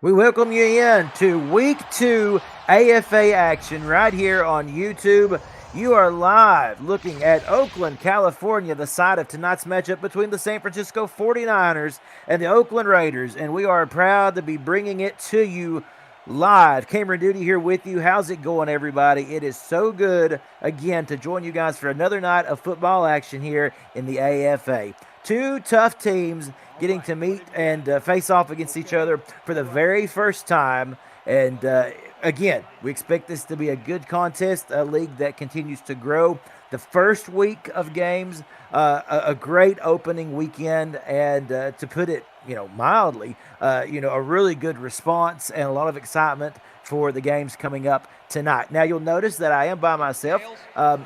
We welcome you in to week 2 AFA action right here on YouTube. You are live looking at Oakland, California, the site of tonight's matchup between the San Francisco 49ers and the Oakland Raiders, and we are proud to be bringing it to you live. Cameron Duty here with you. How's it going, everybody? It is so good, again, to join you guys for another night of football action here in the AFA. Two tough teams getting to meet and face off against each other for the very first time. And again, we expect this to be a good contest, a league that continues to grow. The first week of games, a great opening weekend, and to put it, mildly, a really good response and a lot of excitement for the games coming up tonight. Now, you'll notice that I am by myself.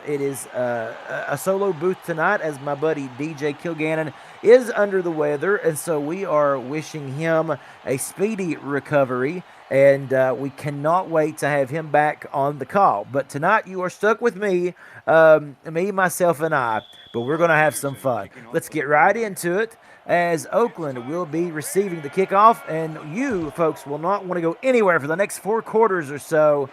It is a solo booth tonight as my buddy DJ Kilgannon is under the weather, and so we are wishing him a speedy recovery, and we cannot wait to have him back on the call. But tonight you are stuck with me, myself, and I, but we're going to have some fun. Let's get right into it, as Oakland will be receiving the kickoff, and you folks will not want to go anywhere for the next 4 quarters or so.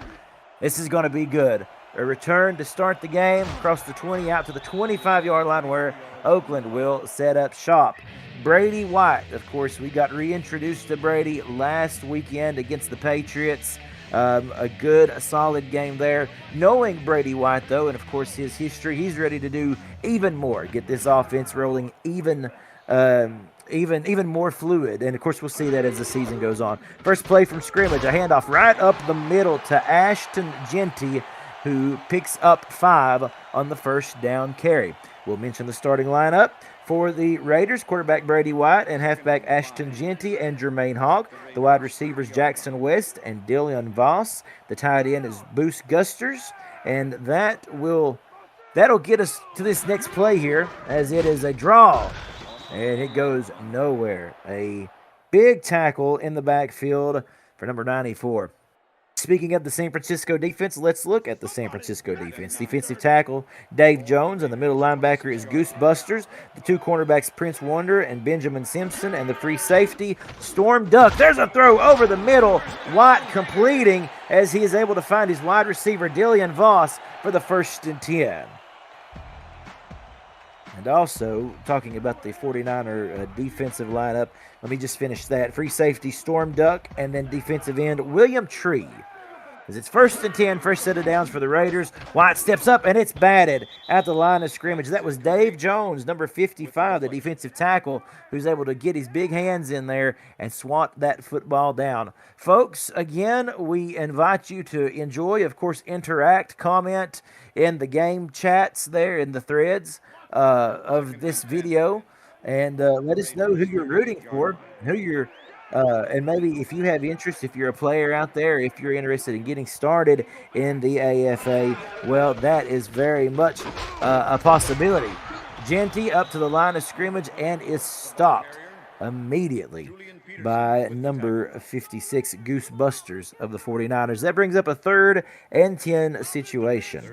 This is going to be good. A return to start the game across the 20 out to the 25-yard line where Oakland will set up shop. Brady White, of course, we got reintroduced to Brady last weekend against the Patriots. A good, solid game there. Knowing Brady White, though, and of course his history, he's ready to do even more, get this offense rolling even more fluid, and of course we'll see that as the season goes on. First play from scrimmage, a handoff right up the middle to Ashton Jeanty, who picks up 5 on the first down carry. We'll mention the starting lineup for the Raiders: quarterback Brady White and halfback Ashton Jeanty and Jermaine Hogg. The wide receivers Jackson West and Dylan Voss. The tight end is Boost Gusters, and that'll get us to this next play here, as it is a draw. And it goes nowhere. A big tackle in the backfield for number 94. Speaking of the San Francisco defense, let's look at the San Francisco defense. Defensive tackle Dave Jones, and the middle linebacker is Goose Busters. The 2 cornerbacks Prince Wonder and Benjamin Simpson, and the free safety Storm Duck. There's a throw over the middle. White completing as he is able to find his wide receiver Dylan Voss for the 1st and 10. And also, talking about the 49er defensive lineup, let me just finish that. Free safety, Storm Duck, and then defensive end, William Tree. As it's 1st and 10, first set of downs for the Raiders. White steps up, and it's batted at the line of scrimmage. That was Dave Jones, number 55, the defensive tackle, who's able to get his big hands in there and swat that football down. Folks, again, we invite you to enjoy, of course, interact, comment in the game chats there in the threads of this video, and let us know who you're rooting for, and maybe if you have interest, if you're a player out there, if you're interested in getting started in the AFA, well, that is very much a possibility. Jeanty up to the line of scrimmage and is stopped immediately by number 56, Goose Busters of the 49ers. That brings up a 3rd and 10 situation.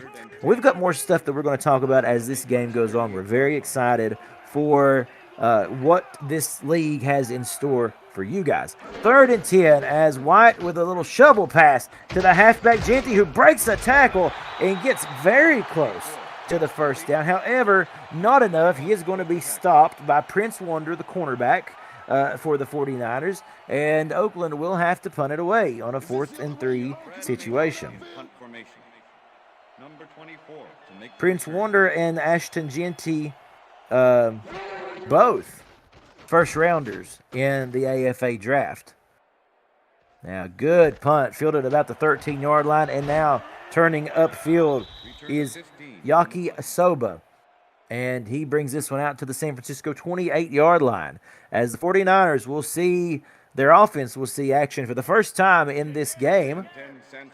We've got more stuff that we're going to talk about as this game goes on. We're very excited for what this league has in store for you guys. 3rd and 10 as White with a little shovel pass to the halfback Jeanty, who breaks a tackle and gets very close to the 1st down. However, not enough. He is going to be stopped by Prince Wonder, the cornerback for the 49ers, and Oakland will have to punt it away on a 4th and 3 situation. Prince Wonder and Ashton Jeanty, both first rounders in the AFA draft. Now, good punt, fielded about the 13-yard line, and now turning upfield is Yaki Asoba. And he brings this one out to the San Francisco 28-yard line. As the 49ers will see their offense will see action for the first time in this game,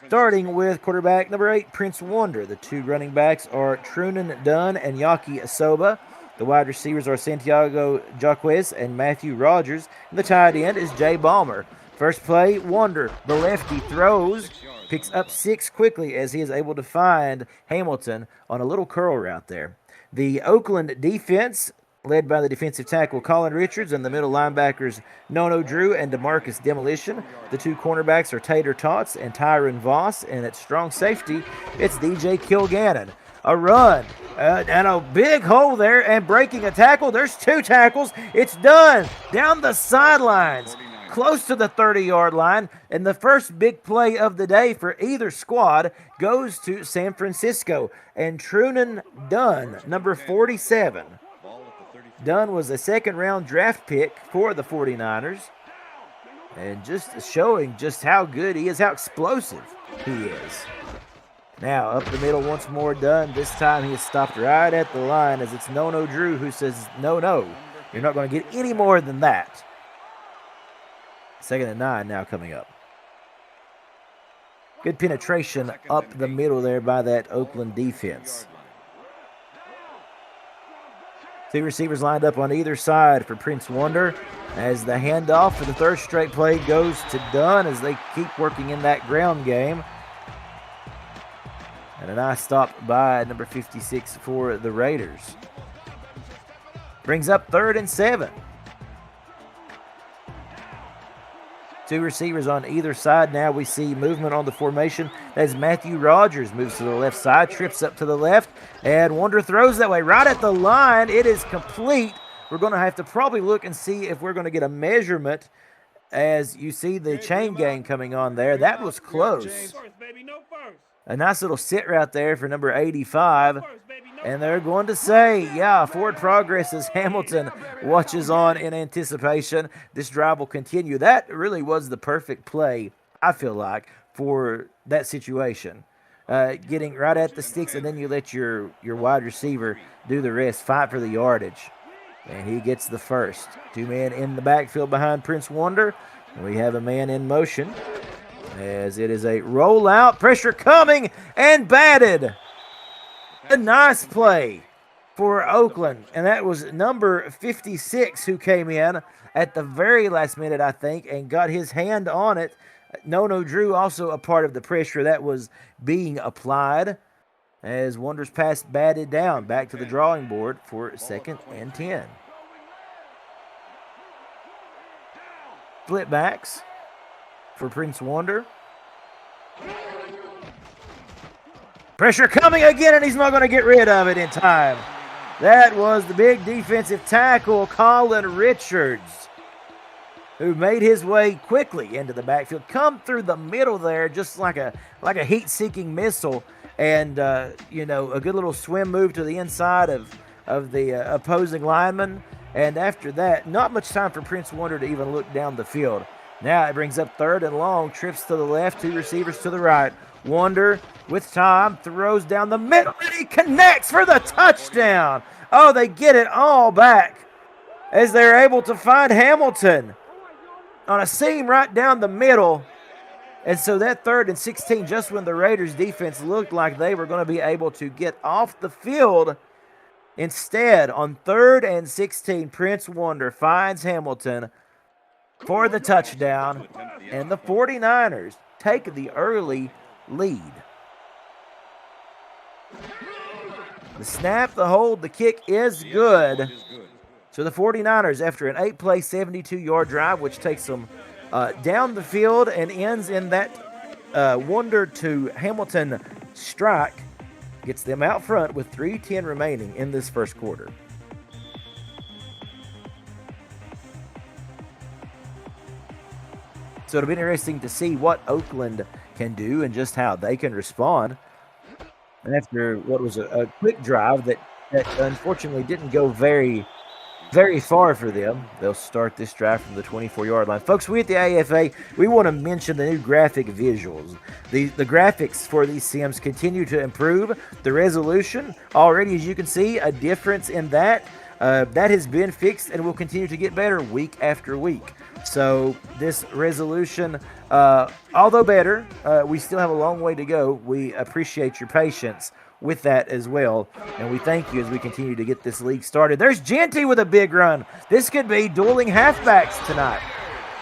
starting with quarterback number 8, Prince Wonder. The 2 running backs are Trunan Dunn and Yaki Asoba. The wide receivers are Santiago Jaquez and Matthew Rogers. And the tight end is Jay Balmer. First play, Wonder, the lefty, throws, picks up 6 quickly as he is able to find Hamilton on a little curl route there. The Oakland defense led by the defensive tackle Colin Richards and the middle linebackers Nono Drew and DeMarcus Demolition. The two cornerbacks are Tater Tots and Tyron Voss, and at strong safety, it's DJ Kilgannon. A run and a big hole there, and breaking a tackle. There's two tackles. It's done down the sidelines, close to the 30-yard line, and the first big play of the day for either squad goes to San Francisco. And Trunan Dunn, number 47. Dunn was a second-round draft pick for the 49ers, and just showing just how good he is, how explosive he is. Now up the middle once more, Dunn. This time he is stopped right at the line as it's Nono Drew who says, no, you're not going to get any more than that. 2nd and 9 now coming up. Good penetration up the middle there by that Oakland defense. Two receivers lined up on either side for Prince Wonder as the handoff for the third straight play goes to Dunn as they keep working in that ground game. And a nice stop by number 56 for the Raiders. Brings up 3rd and 7. Two receivers on either side. Now we see movement on the formation as Matthew Rogers moves to the left side, trips up to the left, and Wonder throws that way right at the line. It is complete. We're going to have to probably look and see if we're going to get a measurement as you see the chain gang coming on there. That was close. A nice little sit right there for number 85. And they're going to say, yeah, forward progress as Hamilton watches on in anticipation. This drive will continue. That really was the perfect play, I feel like, for that situation. Getting right at the sticks, and then you let your wide receiver do the rest, fight for the yardage. And he gets the first. Two men in the backfield behind Prince Wonder. We have a man in motion as it is a rollout. Pressure coming and batted. A nice play for Oakland, and that was number 56 who came in at the very last minute, I think, and got his hand on it. Nono Drew also a part of the pressure that was being applied as Wonder's pass batted down. Back to the drawing board for 2nd and 10. Flip backs for Prince Wonder. Pressure coming again, and he's not going to get rid of it in time. That was the big defensive tackle, Colin Richards, who made his way quickly into the backfield. Come through the middle there just like a heat-seeking missile, and, a good little swim move to the inside of the opposing lineman. And after that, not much time for Prince Wonder to even look down the field. Now it brings up 3rd and long, trips to the left, two receivers to the right. Wonder with time, throws down the middle, and he connects for the touchdown. Oh, they get it all back as they're able to find Hamilton on a seam right down the middle. And so that 3rd and 16, just when the Raiders defense looked like they were going to be able to get off the field, instead, on 3rd and 16, Prince Wonder finds Hamilton for the touchdown, and the 49ers take the early lead. The snap, the hold, the kick is good. So the 49ers, after an 8-play, 72-yard drive, which takes them down the field and ends in that Wonder to Hamilton strike, gets them out front with 3:10 remaining in this first quarter. So it'll be interesting to see what Oakland can do and just how they can respond. And after what was a quick drive that unfortunately didn't go very, very far for them, they'll start this drive from the 24-yard line. Folks, we at the AFA, we want to mention the new graphic visuals. The graphics for these sims continue to improve. The resolution, already, as you can see, a difference in that. That has been fixed and will continue to get better week after week. So this resolution, although better, we still have a long way to go. We appreciate your patience with that as well, and we thank you as we continue to get this league started. There's Genty with a big run. This could be dueling halfbacks tonight.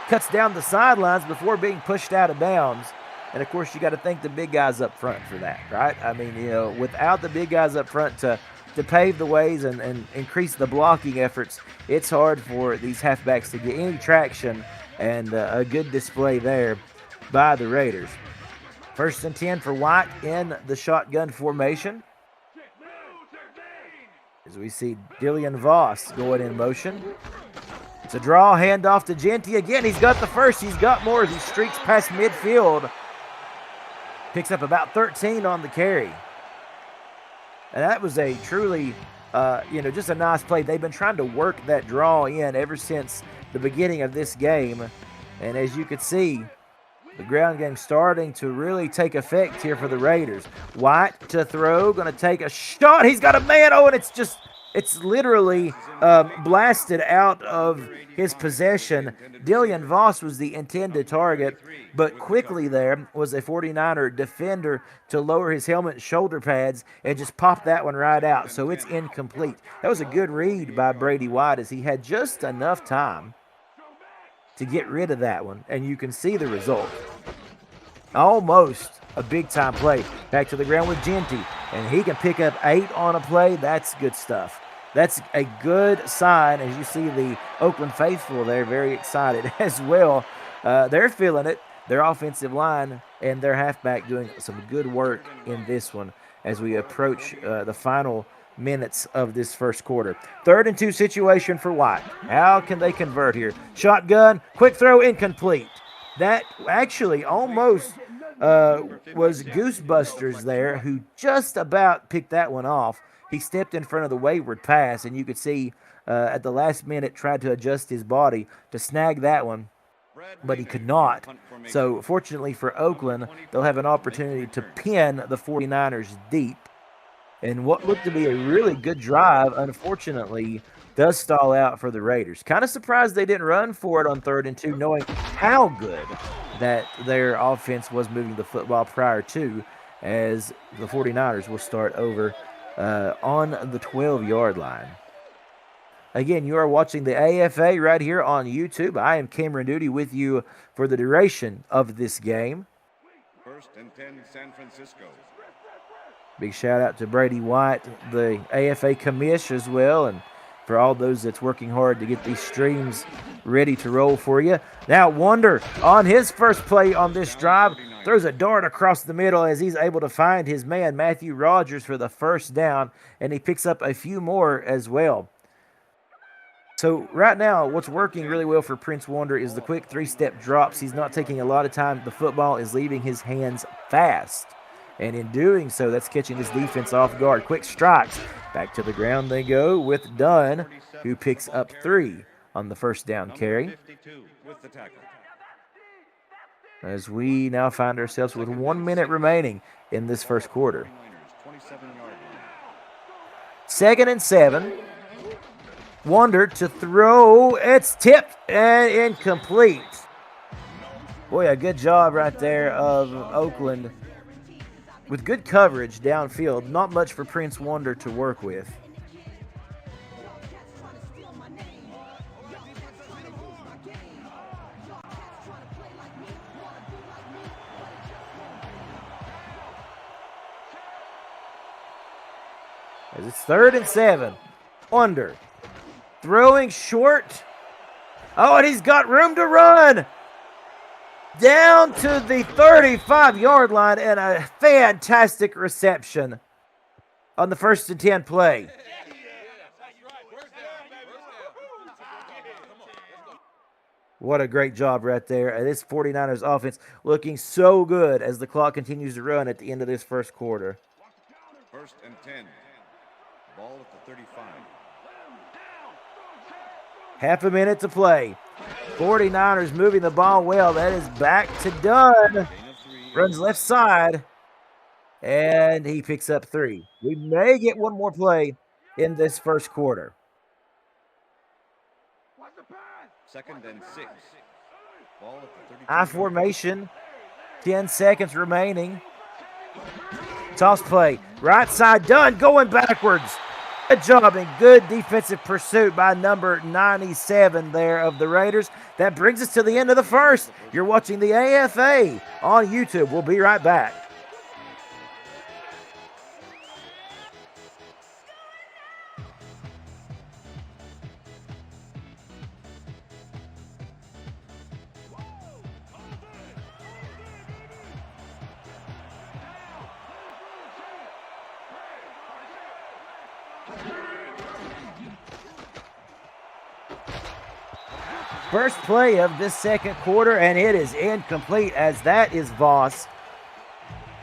Cuts down the sidelines before being pushed out of bounds. And, of course, you got to thank the big guys up front for that, right? I mean, without the big guys up front to to pave the ways and increase the blocking efforts, it's hard for these halfbacks to get any traction, and a good display there by the Raiders. 1st and 10 for White in the shotgun formation, as we see Dillian Voss going in motion. It's a draw, handoff to Genty. Again, he's got the first. He's got more as he streaks past midfield. Picks up about 13 on the carry. And that was a truly, just a nice play. They've been trying to work that draw in ever since the beginning of this game. And as you could see, the ground game starting to really take effect here for the Raiders. White to throw, going to take a shot. He's got a man. Oh, and it's literally blasted out of his possession. Dillian Voss was the intended target, but quickly there was a 49er defender to lower his helmet and shoulder pads and just pop that one right out, so it's incomplete. That was a good read by Brady White as he had just enough time to get rid of that one, and you can see the result. Almost a big-time play. Back to the ground with Genty, and he can pick up 8 on a play. That's good stuff. That's a good sign, as you see the Oakland faithful there very excited as well. They're feeling it. Their offensive line and their halfback doing some good work in this one as we approach the final minutes of this first quarter. 3rd and 2 situation for White. How can they convert here? Shotgun, quick throw, incomplete. That actually almost was Goosebusters there, who just about picked that one off. He stepped in front of the wayward pass, and you could see at the last minute tried to adjust his body to snag that one, but he could not. So fortunately for Oakland, they'll have an opportunity to pin the 49ers deep. And what looked to be a really good drive, unfortunately, does stall out for the Raiders. Kind of surprised they didn't run for it on 3rd and 2, knowing how good that their offense was moving the football prior to, as the 49ers will start over on the 12-yard line. Again, you are watching the AFA right here on YouTube. I am Cameron Duty with you for the duration of this game. 1st and 10, San Francisco. Big shout out to Brady White, the AFA commish as well, and for all those that's working hard to get these streams ready to roll for you. Now Wonder on his first play on this drive throws a dart across the middle as he's able to find his man Matthew Rogers for the first down, and he picks up a few more as well. So right now, what's working really well for Prince Wonder is the quick 3-step drops. He's not taking a lot of time. The football is leaving his hands fast. And in doing so, that's catching this defense off guard. Quick strikes. Back to the ground they go with Dunn, who picks up 3 on the first down carry. As we now find ourselves with 1 minute remaining in this first quarter. 2nd and 7. Wonder to throw. It's tipped and incomplete. Boy, a good job right there of Oakland with good coverage downfield. Not much for Prince Wonder to work with. As it's 3rd and 7. Wonder throwing short. Oh, and he's got room to run. Down to the 35-yard line, and a fantastic reception on the 1st and 10 play. What a great job right there. This 49ers offense looking so good as the clock continues to run at the end of this first quarter. 1st and 10. Ball at the 35. Half a minute to play. 49ers moving the ball well. That is back to Dunn. Runs left side. And he picks up 3. We may get one more play in this first quarter. 2nd and 6. Ball at the 32. I formation. 10 seconds remaining. Toss play. Right side. Dunn going backwards. Good job and good defensive pursuit by number 97 there of the Raiders. That brings us to the end of the first. You're watching the AFA on YouTube. We'll be right back. First play of this second quarter, and it is incomplete as that is Voss.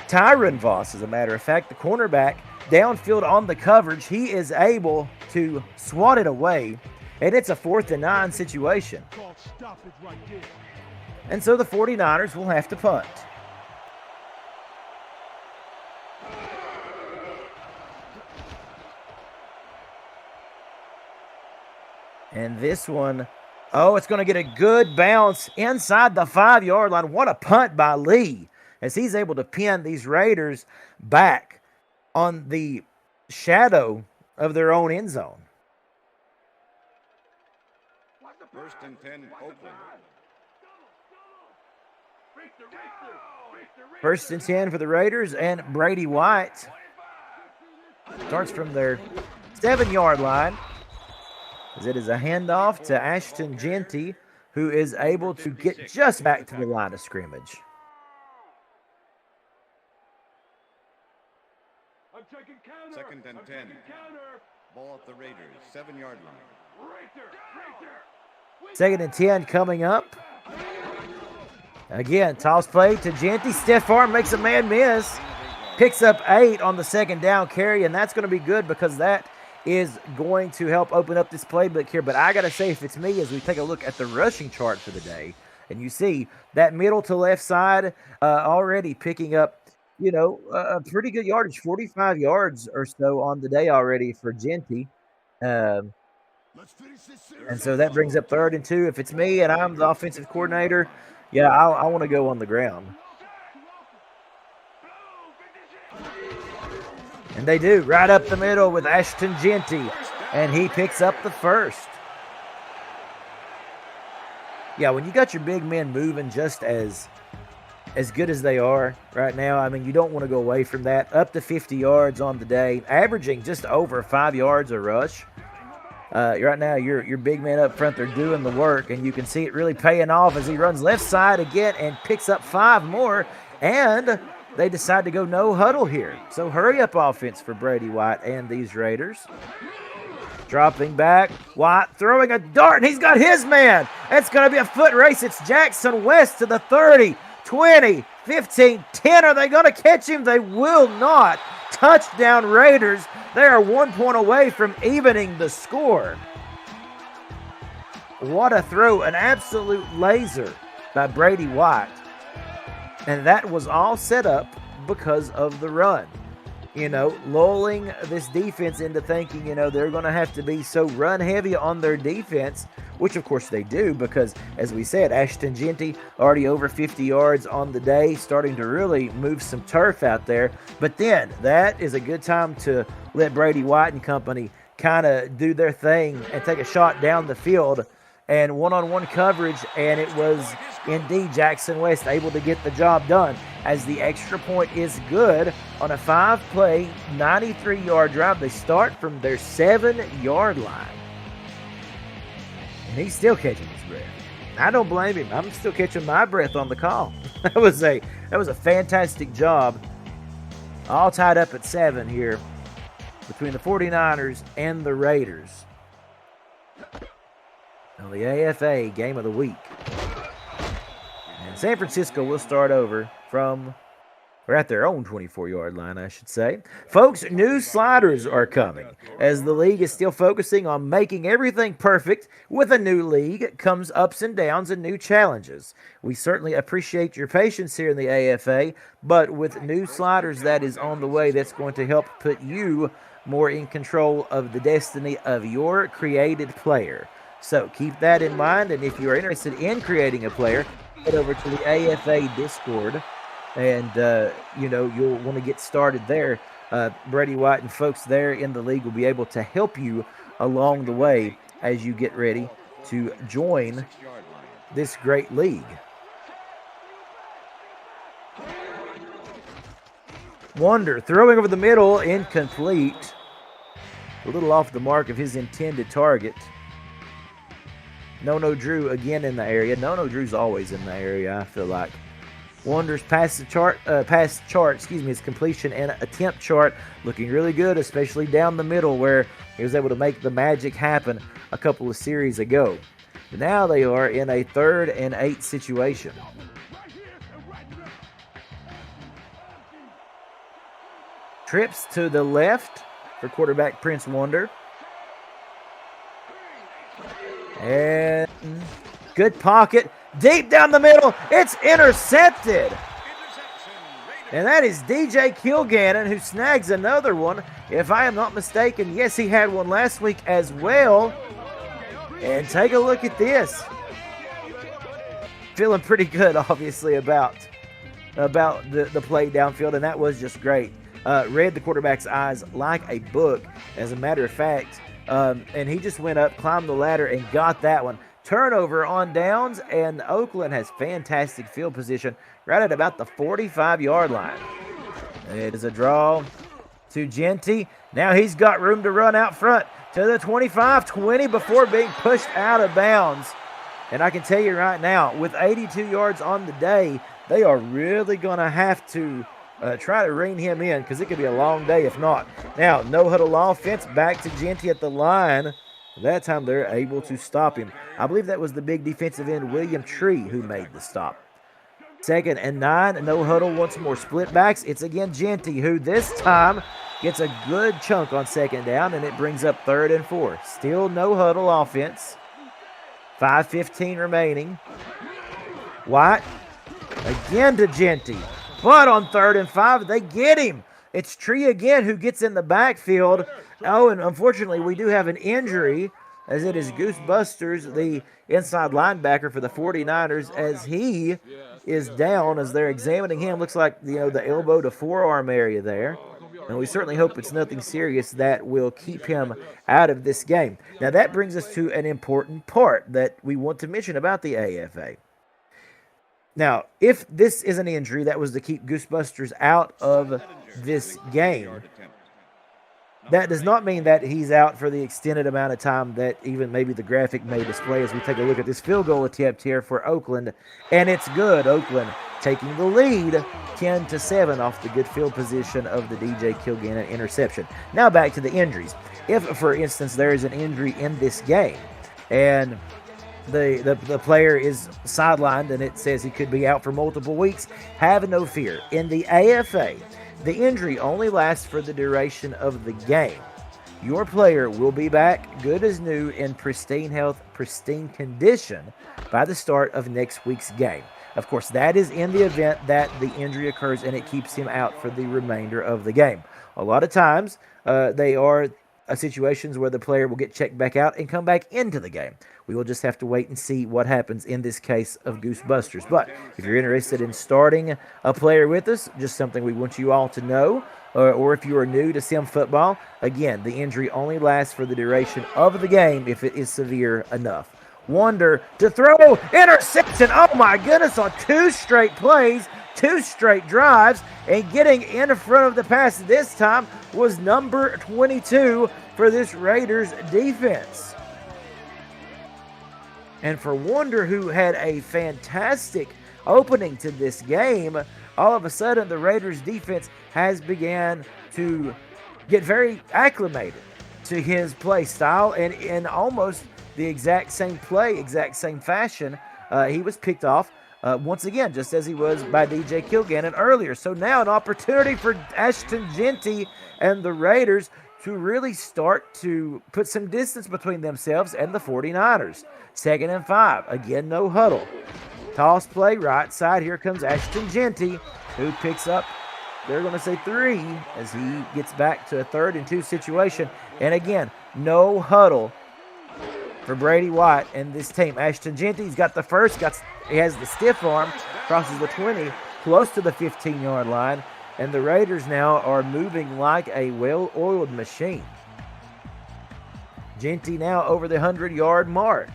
Tyron Voss, as a matter of fact, the cornerback, downfield on the coverage. He is able to swat it away, and it's a 4th and 9 situation. And so the 49ers will have to punt. And this one, oh, it's going to get a good bounce inside the 5-yard line. What a punt by Lee, as he's able to pin these Raiders back on the shadow of their own end zone. 1st and 10, Oakland. 1st and 10 for the Raiders, and Brady White starts from their 7-yard line, as it is a handoff to Ashton Jeanty, who is able to get just back to the line of scrimmage. Second and 10. Ball at the Raiders, 7-yard line. 2nd and 10 coming up. Again, toss play to Jeanty. Stiff arm makes a man miss. Picks up 8 on the 2nd down carry, and that's going to be good because that is going to help open up this playbook here. But I got to say, if it's me, as we take a look at the rushing chart for the day, and you see that middle to left side already picking up, a pretty good yardage, 45 yards or so on the day already for Jeanty. And so that brings up 3rd and 2. If it's me and I'm the offensive coordinator, yeah, I want to go on the ground. And they do, right up the middle with Ashton Jeanty, and he picks up the first. Yeah, when you got your big men moving just as good as they are right now, I mean, you don't want to go away from that. Up to 50 yards on the day, averaging just over 5 yards a rush. Right now, your big men up front, they're doing the work, and you can see it really paying off as he runs left side again and picks up 5 more, and they decide to go no huddle here. So hurry up offense for Brady White and these Raiders. Dropping back, White throwing a dart, and he's got his man. It's going to be a foot race. It's Jackson West to the 30, 20, 15, 10. Are they going to catch him? They will not. Touchdown Raiders. They are 1 point away from evening the score. What a throw, an absolute laser by Brady White. And that was all set up because of the run. Lulling this defense into thinking, they're going to have to be so run heavy on their defense, which of course they do because, as we said, Ashton Jeanty already over 50 yards on the day, starting to really move some turf out there. But then that is a good time to let Brady White and company kind of do their thing and take a shot down the field and one-on-one coverage, and it was indeed Jackson West able to get the job done as the extra point is good on a 5-play, 93-yard drive. They start from their 7-yard line. And he's still catching his breath. I don't blame him. I'm still catching my breath on the call. That was a fantastic job. All tied up at 7 here between the 49ers and the Raiders on the AFA Game of the Week. And San Francisco will start over or at their own 24-yard line, I should say. Folks, new sliders are coming. As the league is still focusing on making everything perfect, with a new league comes ups and downs and new challenges. We certainly appreciate your patience here in the AFA, but with new sliders that is on the way, that's going to help put you more in control of the destiny of your created player. So keep that in mind, and if you are interested in creating a player, head over to the AFA Discord, and you'll want to get started there. Brady White and folks there in the league will be able to help you along the way as you get ready to join this great league. Wonder throwing over the middle, incomplete. A little off the mark of his intended target. No Drew again in the area. No Drew's always in the area, I feel like. Wonders past chart, his completion and attempt chart looking really good, especially down the middle where he was able to make the magic happen a couple of series ago. Now they are in a 3rd and 8 situation. Trips to the left for quarterback Prince Wonder. And good pocket. Deep down the middle. It's intercepted. And that is DJ Kilgannon who snags another one. If I am not mistaken, yes, he had one last week as well. And take a look at this. Feeling pretty good, obviously, about the play downfield, and that was just great. Read the quarterback's eyes like a book, as a matter of fact. And he just went up, climbed the ladder, and got that one. Turnover on downs, and Oakland has fantastic field position right at about the 45-yard line. It is a draw to Jeanty. Now he's got room to run out front to the 25-20 before being pushed out of bounds. And I can tell you right now, with 82 yards on the day, they are really going to have to try to rein him in because it could be a long day if not. Now, no huddle offense, back to Jeanty at the line. That time they're able to stop him. I believe that was the big defensive end, William Tree, who made the stop. 2nd and 9, no huddle, once more split backs. It's again Jeanty, who this time gets a good chunk on 2nd down, and it brings up 3rd and 4. Still no huddle offense. 5:15 remaining. White again to Jeanty. But on 3rd and 5, they get him. It's Tree again who gets in the backfield. Oh, and unfortunately, we do have an injury, as it is Goose Busters, the inside linebacker for the 49ers, as he is down as they're examining him. Looks like, the elbow to forearm area there. And we certainly hope it's nothing serious that will keep him out of this game. Now, that brings us to an important part that we want to mention about the AFA. Now, if this is an injury that was to keep Goosebusters out of this game, that does not mean that he's out for the extended amount of time that even maybe the graphic may display as we take a look at this field goal attempt here for Oakland. And it's good. Oakland taking the lead 10-7 off the good field position of the DJ Kilgannon interception. Now back to the injuries. If, for instance, there is an injury in this game and the player is sidelined and it says he could be out for multiple weeks, have no fear. In the AFA, the injury only lasts for the duration of the game. Your player will be back good as new in pristine health, pristine condition by the start of next week's game. Of course, that is in the event that the injury occurs and it keeps him out for the remainder of the game. A lot of times, they are situations where the player will get checked back out and come back into the game. We will just have to wait and see what happens in this case of Goosebusters. But if you're interested in starting a player with us, just something we want you all to know, or if you are new to Sim Football, again, the injury only lasts for the duration of the game if it is severe enough. Wonder to throw, interception, oh my goodness, on 2 straight plays, 2 straight drives, and getting in front of the pass this time was number 22 for this Raiders defense. And for Wonder, who had a fantastic opening to this game, all of a sudden the Raiders defense has began to get very acclimated to his play style, and in almost the exact same play, exact same fashion, he was picked off once again, just as he was by DJ Kilgannon earlier. So now an opportunity for Ashton Jeanty and the Raiders to really start to put some distance between themselves and the 49ers. 2nd and 5. Again, no huddle. Toss play, right side. Here comes Ashton Jeanty, who picks up, they're going to say 3, as he gets back to a 3rd and 2 situation. And again, no huddle for Brady White and this team. Ashton Jeanty, he's got the first, he has the stiff arm, crosses the 20, close to the 15-yard line, and the Raiders now are moving like a well-oiled machine. Jeanty now over the 100-yard mark.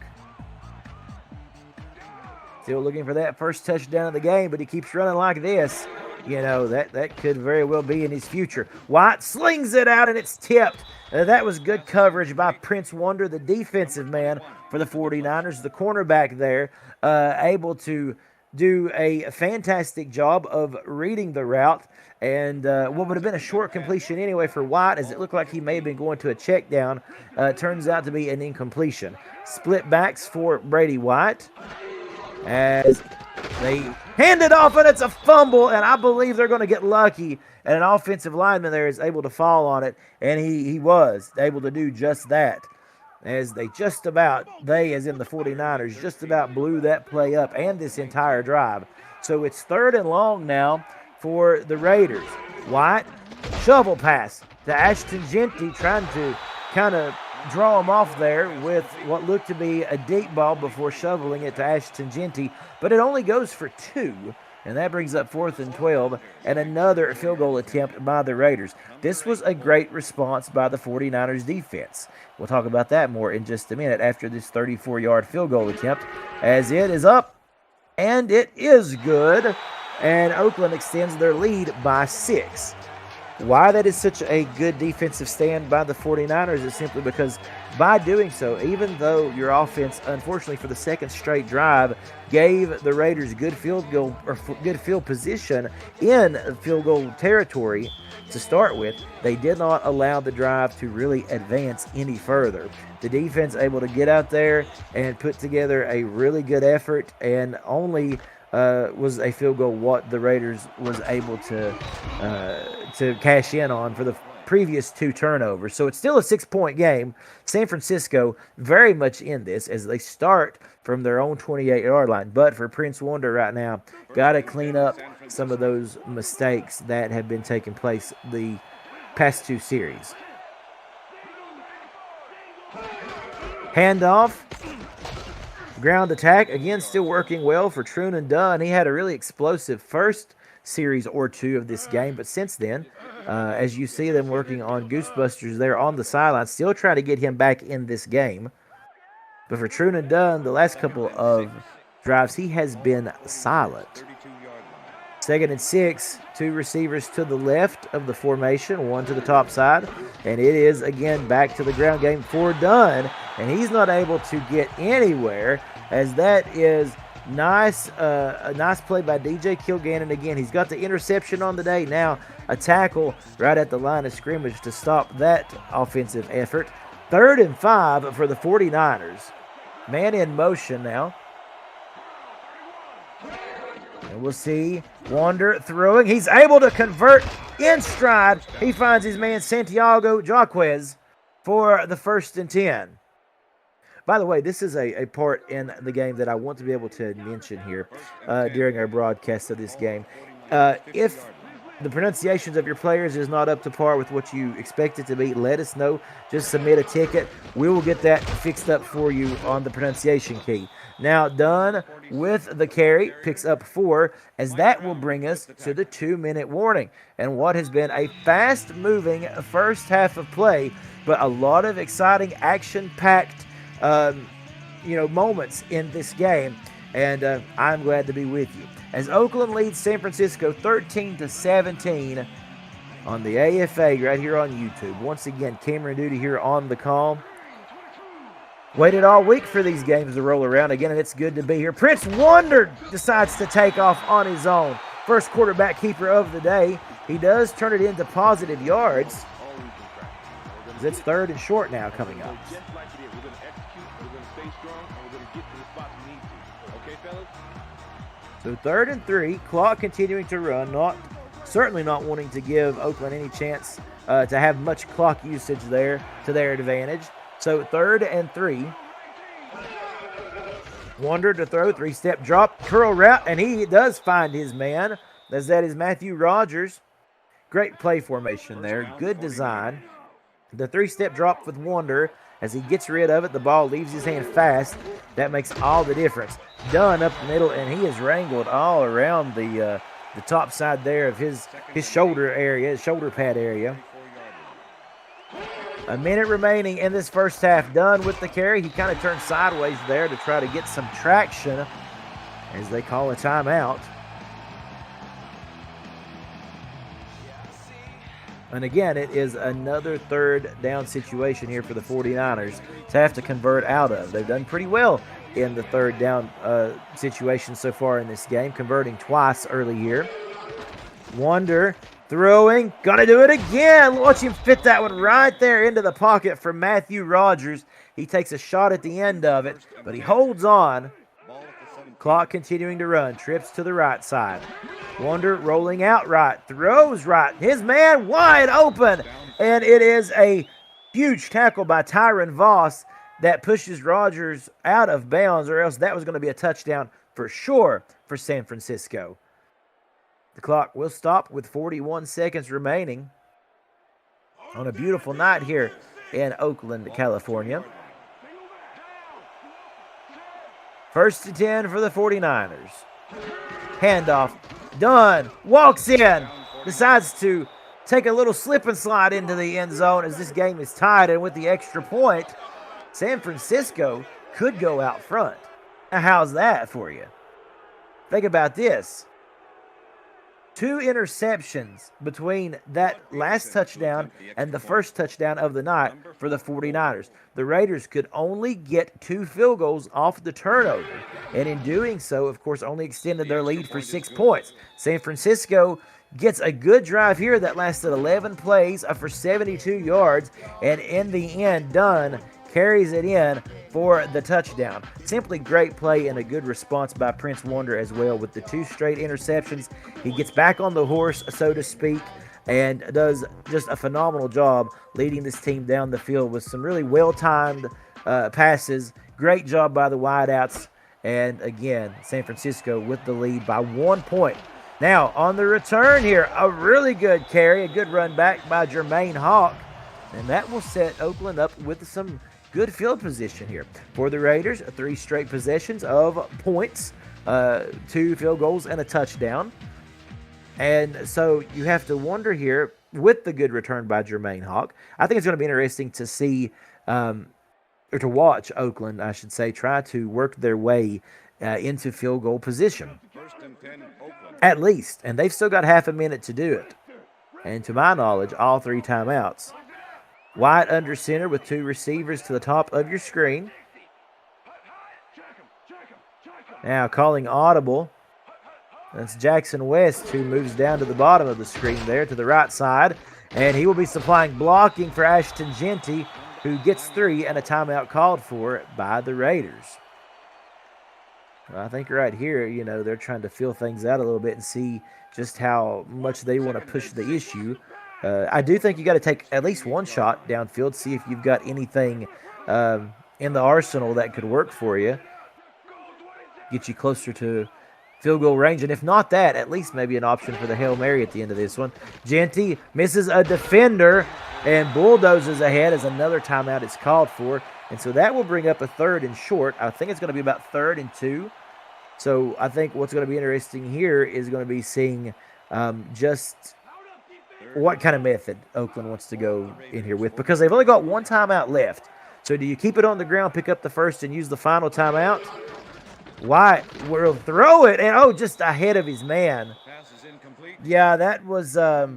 Still looking for that first touchdown of the game, but he keeps running like this. You know, that could very well be in his future. White slings it out, and it's tipped. That was good coverage by Prince Wonder, the defensive man for the 49ers, the cornerback there, able to do a fantastic job of reading the route. And what would have been a short completion anyway for White, as it looked like he may have been going to a check down, turns out to be an incompletion. Split backs for Brady White as they hand it off, and it's a fumble, and I believe they're going to get lucky, and an offensive lineman there is able to fall on it, and he was able to do just that, as they as in the 49ers, just about blew that play up and this entire drive. So it's 3rd and long now for the Raiders. White, shovel pass to Ashton Jeanty, trying to kind of draw him off there with what looked to be a deep ball before shoveling it to Ashton Jeanty, but it only goes for 2, and that brings up 4th and 12 and another field goal attempt by the Raiders. This was a great response by the 49ers defense. We'll talk about that more in just a minute after this 34-yard field goal attempt, as it is up, and it is good, and Oakland extends their lead by 6. Why that is such a good defensive stand by the 49ers is simply because by doing so, even though your offense, unfortunately for the second straight drive, gave the Raiders good field position in field goal territory to start with, they did not allow the drive to really advance any further. The defense able to get out there and put together a really good effort, and only was a field goal what the Raiders was able to cash in on for the previous 2 turnovers. So it's still a 6-point game. San Francisco very much in this as they start from their own 28-yard line. But for Prince Wonder right now, got to clean up some of those mistakes that have been taking place the past 2 series. Handoff. Ground attack, again, still working well for Trunan Dunn. He had a really explosive first series or 2 of this game, but since then, as you see them working on Goosebusters there on the sideline, still trying to get him back in this game. But for Trunan Dunn, the last couple of drives, he has been silent. 2nd and 6, 2 receivers to the left of the formation, 1 to the top side, and it is again back to the ground game for Dunn, and he's not able to get anywhere, as that is nice, a nice play by DJ Kilgannon. Again, he's got the interception on the day. Now a tackle right at the line of scrimmage to stop that offensive effort. 3rd and 5 for the 49ers. Man in motion now. And we'll see Wander throwing. He's able to convert in stride. He finds his man Santiago Jaquez for the 1st and 10. By the way, this is a part in the game that I want to be able to mention here during our broadcast of this game. If the pronunciations of your players is not up to par with what you expect it to be, let us know. Just submit a ticket. We will get that fixed up for you on the pronunciation key. Now Dunn with the carry picks up 4, as that will bring us to the 2-minute warning. And what has been a fast-moving first half of play, but a lot of exciting, action-packed moments in this game. And I'm glad to be with you, as Oakland leads San Francisco 13-17 on the AFA right here on YouTube. Once again, Cameron Duty here on the call. Waited all week for these games to roll around again, and it's good to be here. Prince Wonder decides to take off on his own. First quarterback keeper of the day. He does turn it into positive yards. It's 3rd and short now coming up. So 3rd and 3, clock continuing to run, certainly not wanting to give Oakland any chance to have much clock usage there to their advantage. So 3rd and 3. Wonder to throw, 3-step drop, curl route, and he does find his man, as that is Matthew Rogers. Great play formation there, good design. The 3-step drop with Wonder. As he gets rid of it, the ball leaves his hand fast. That makes all the difference. Dunn up the middle, and he is wrangled all around the top side there of his shoulder area, his shoulder pad area. A minute remaining in this first half. Dunn with the carry. He kind of turned sideways there to try to get some traction as they call a timeout. And again, it is another 3rd down situation here for the 49ers to have to convert out of. They've done pretty well in the third down situation so far in this game, converting twice early here. Wonder throwing, gonna do it again. Watch him fit that one right there into the pocket for Matthew Rogers. He takes a shot at the end of it, but he holds on. Clock continuing to run, trips to the right side. Wonder rolling out right, throws right. His man wide open, and it is a huge tackle by Tyron Voss that pushes Rogers out of bounds, or else that was going to be a touchdown for sure for San Francisco. The clock will stop with 41 seconds remaining on a beautiful night here in Oakland, California. 1st and 10 for the 49ers. Handoff, done, walks in, decides to take a little slip and slide into the end zone as this game is tied, and with the extra point, San Francisco could go out front. Now, how's that for you? Think about this. 2 interceptions between that last touchdown and the first touchdown of the night for the 49ers. The Raiders could only get 2 field goals off the turnover, and in doing so, of course, only extended their lead for 6 points. San Francisco gets a good drive here that lasted 11 plays for 72 yards, and in the end, Dunn carries it in for the touchdown. Simply great play and a good response by Prince Wonder as well with the 2 straight interceptions. He gets back on the horse, so to speak, and does just a phenomenal job leading this team down the field with some really well-timed passes. Great job by the wideouts, and again, San Francisco with the lead by 1 point. Now, on the return here, a really good carry, a good run back by Jermaine Hawk, and that will set Oakland up with some good field position here. For the Raiders, 3 straight possessions of points, 2 field goals and a touchdown. And so you have to wonder here, with the good return by Jermaine Hawk, I think it's going to be interesting to see, or to watch Oakland, I should say, try to work their way into field goal position. 1st and 10, Oakland. At least. And they've still got half a minute to do it. And to my knowledge, all 3 timeouts. Wide under center with 2 receivers to the top of your screen. Now calling audible. That's Jackson West, who moves down to the bottom of the screen there to the right side. And he will be supplying blocking for Ashton Jeanty, who gets 3 and a timeout called for by the Raiders. Well, I think right here, you know, they're trying to feel things out a little bit and see just how much they want to push the issue. I do think you got to take at least one shot downfield, see if you've got anything in the arsenal that could work for you, get you closer to field goal range, and if not that, at least maybe an option for the Hail Mary at the end of this one. Jeanty misses a defender and bulldozes ahead as another timeout is called for, and so that will bring up a 3rd and short. I think it's going to be about 3rd and 2. So I think what's going to be interesting here is going to be seeing just what kind of method Oakland wants to go in here with, because they've only got 1 timeout left. So do you keep it on the ground, pick up the first, and use the final timeout? Why? We'll throw it, and just ahead of his man. Yeah, that was that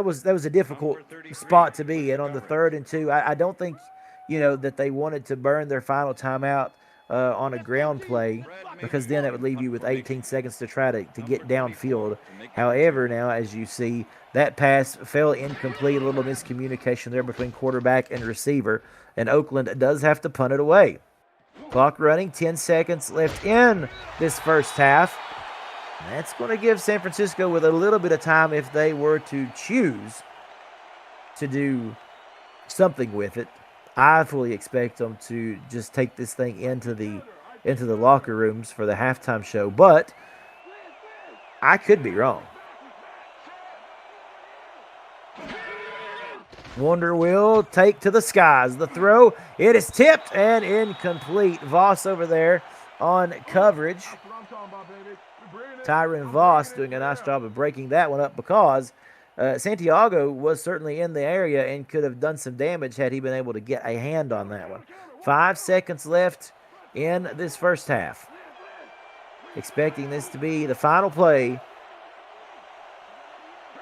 was a difficult spot to be in on the 3rd and 2. I don't think, you know, that they wanted to burn their final timeout on a ground play, because then that would leave you with 18 seconds to try to get downfield. However, now, as you see, that pass fell incomplete, a little miscommunication there between quarterback and receiver, and Oakland does have to punt it away. Clock running, 10 seconds left in this first half. That's going to give San Francisco with a little bit of time if they were to choose to do something with it. I fully expect them to just take this thing into the locker rooms for the halftime show, but I could be wrong. Wonder will take to the skies. The throw, it is tipped and incomplete. Voss over there on coverage. Tyron Voss doing a nice job of breaking that one up, because Santiago was certainly in the area and could have done some damage had he been able to get a hand on that one. 5 seconds left in this first half. Expecting this to be the final play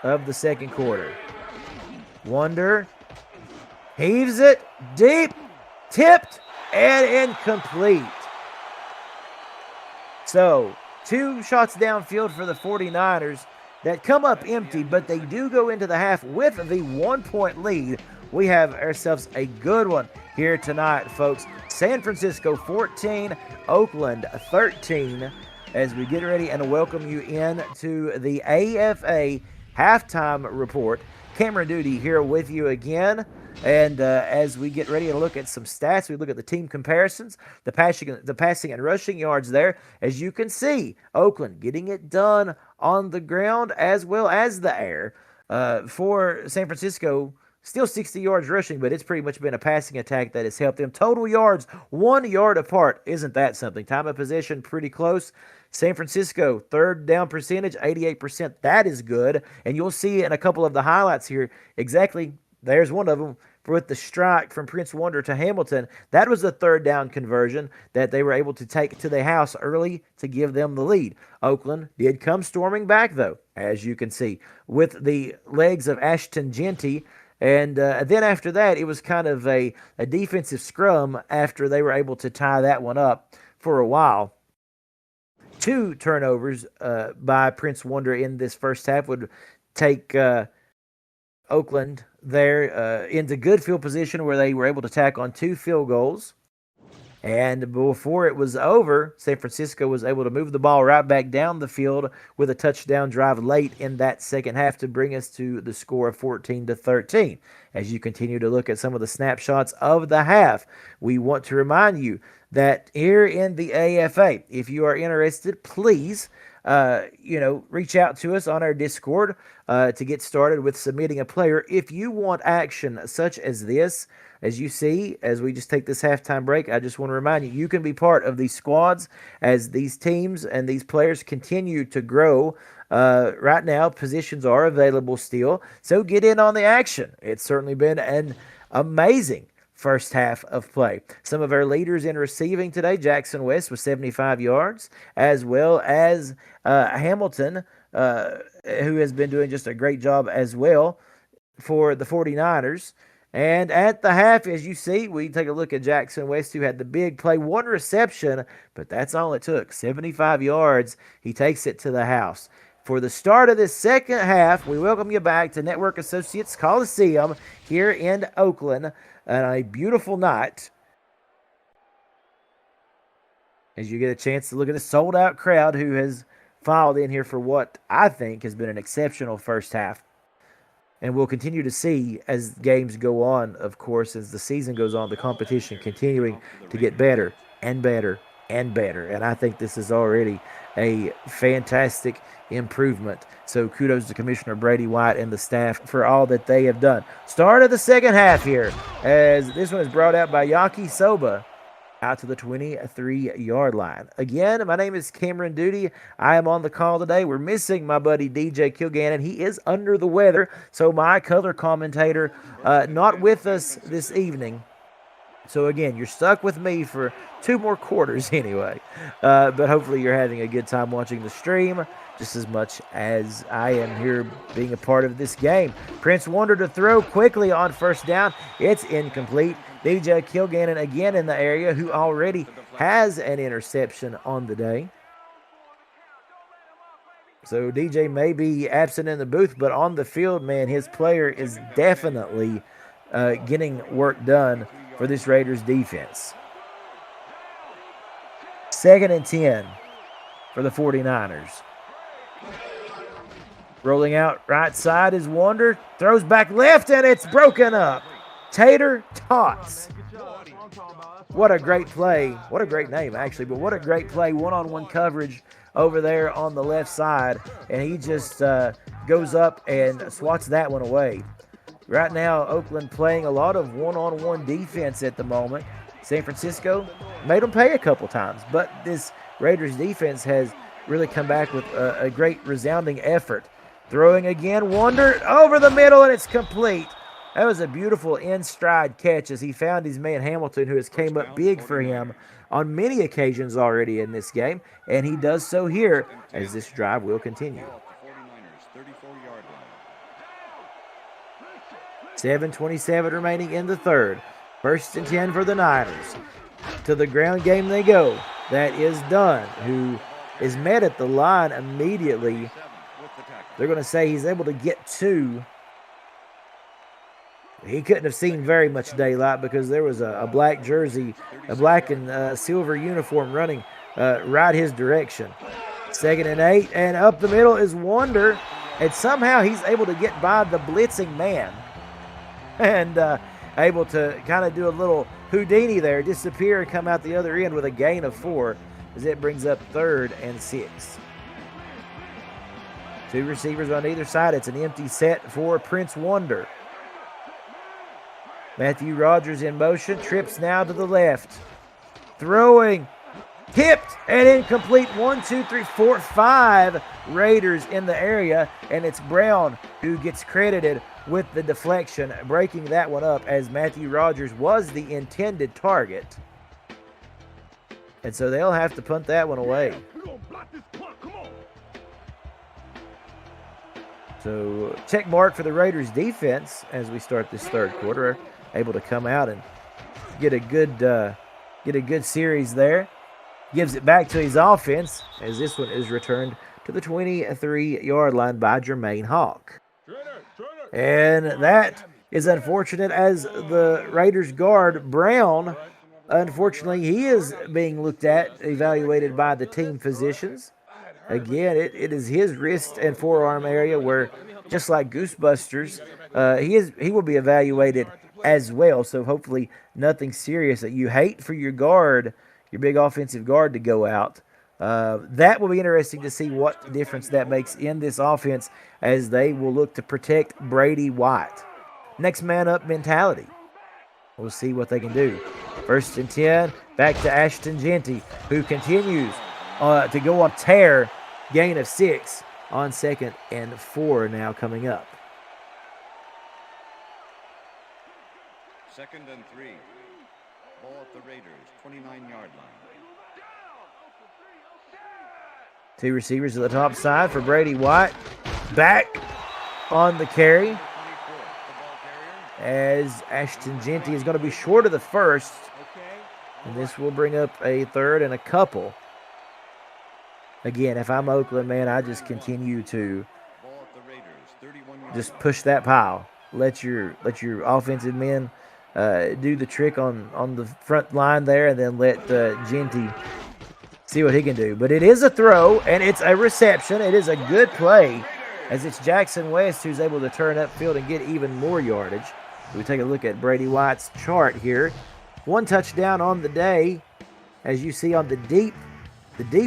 of the second quarter. Wonder heaves it deep, tipped, and incomplete. So 2 shots downfield for the 49ers that come up empty, but they do go into the half with the 1-point lead. We have ourselves a good one here tonight, folks. San Francisco 14, Oakland 13, as we get ready and welcome you in to the AFA halftime report. Cameron Duty here with you again. And as we get ready to look at some stats, we look at the team comparisons, the passing and rushing yards there. As you can see, Oakland getting it done on the ground as well as the air. For San Francisco, still 60 yards rushing, but it's pretty much been a passing attack that has helped them. Total yards, 1 yard apart. Isn't that something? Time of possession, pretty close. San Francisco, third down percentage, 88%. That is good. And you'll see in a couple of the highlights here exactly. There's one of them with the strike from Prince Wonder to Hamilton. That was a third down conversion that they were able to take to the house early to give them the lead. Oakland did come storming back, though, as you can see, with the legs of Ashton Jeanty. And then after that, it was kind of a defensive scrum after they were able to tie that one up for a while. 2 turnovers by Prince Wonder in this first half would take Oakland there into good field position where they were able to tack on 2 field goals. And before it was over, San Francisco was able to move the ball right back down the field with a touchdown drive late in that second half to bring us to the score of 14-13. As you continue to look at some of the snapshots of the half, we want to remind you that here in the AFA, if you are interested, please reach out to us on our Discord to get started with submitting a player. If you want action such as this, as you see, as we just take this halftime break, I just want to remind you, you can be part of these squads as these teams and these players continue to grow. Right now, positions are available still, so get in on the action. It's certainly been an amazing first half of play. Some of our leaders in receiving today, Jackson West with 75 yards, as well as Hamilton, who has been doing just a great job as well for the 49ers. And at the half, as you see, we take a look at Jackson West, who had the big play, 1 reception, but that's all it took, 75 yards. He takes it to the house. For the start of this second half, we welcome you back to Network Associates Coliseum here in Oakland on a beautiful night. As you get a chance to look at the sold-out crowd who has filed in here for what I think has been an exceptional first half. And we'll continue to see as games go on, of course, as the season goes on, the competition continuing to get better and better and better. And I think this is already a fantastic improvement. So kudos to Commissioner Brady White and the staff for all that they have done. Start of the second half here, as this one is brought out by Yaki Soba out to the 23-yard line. Again, my name is Cameron Duty. I am on the call today. We're missing my buddy DJ Kilgannon. He is under the weather, so my color commentator not with us this evening. So again, you're stuck with me for 2 more quarters anyway. But hopefully you're having a good time watching the stream just as much as I am here being a part of this game. Prince Wonder to throw quickly on first down. It's incomplete. DJ Kilgannon again in the area, who already has an interception on the day. So DJ may be absent in the booth, but on the field, man, his player is definitely getting work done for this Raiders defense. 2nd and 10 for the 49ers. Rolling out right side is Wonder. Throws back left, and it's broken up. Tater Tots. What a great play. What a great name, actually, but what a great play. One-on-one coverage over there on the left side, and he just goes up and swats that one away. Right now, Oakland playing a lot of one-on-one defense at the moment. San Francisco made them pay a couple times, but this Raiders defense has really come back with a great resounding effort. Throwing again, Wonder over the middle, and it's complete. That was a beautiful in-stride catch as he found his man Hamilton, who has came up big for him on many occasions already in this game, and he does so here as this drive will continue. 7:27 remaining in the third. First and 10 for the Niners. To the ground game they go. That is Dunn, who is met at the line immediately. They're going to say he's able to get 2. He couldn't have seen very much daylight because there was a black jersey, a black and silver uniform running right his direction. 2nd and 8, and up the middle is Wonder, and somehow he's able to get by the blitzing man and able to kind of do a little Houdini there, disappear and come out the other end with a gain of 4 as it brings up 3rd and 6. 2 receivers on either side. It's an empty set for Prince Wonder. Matthew Rogers in motion, trips now to the left. Throwing, tipped, and incomplete. 1, 2, 3, 4, 5 Raiders in the area, and it's Brown who gets credited with the deflection, breaking that one up as Matthew Rogers was the intended target. And so they'll have to punt that one away. So check mark for the Raiders defense as we start this 3rd quarter. Able to come out and get a good series there. Gives it back to his offense as this one is returned to the 23-yard line by Jermaine Hawk. And that is unfortunate as the Raiders guard, Brown, unfortunately, he is being looked at, evaluated by the team physicians. Again, it is his wrist and forearm area where, just like Goosebusters, he will be evaluated as well. So hopefully nothing serious. That you hate for your guard, your big offensive guard, to go out. That will be interesting to see what difference that makes in this offense as they will look to protect Brady White. Next man up mentality. We'll see what they can do. 1st and 10, back to Ashton Jeanty, who continues to go on tear. Gain of 6 on 2nd and 4 now coming up. 2nd and 3. Ball at the Raiders, 29-yard line. 2 receivers to the top side for Brady White. Back on the carry as Ashton Jeanty is going to be short of the 1st. And this will bring up a 3rd and a couple. Again, if I'm Oakland, man, I just continue to just push that pile. Let your offensive men do the trick on the front line there, and then let Jeanty see what he can do. But it is a throw, and it's a reception. It is a good play as it's Jackson West who's able to turn upfield and get even more yardage. We take a look at Brady White's chart here. 1 touchdown on the day, as you see on the deep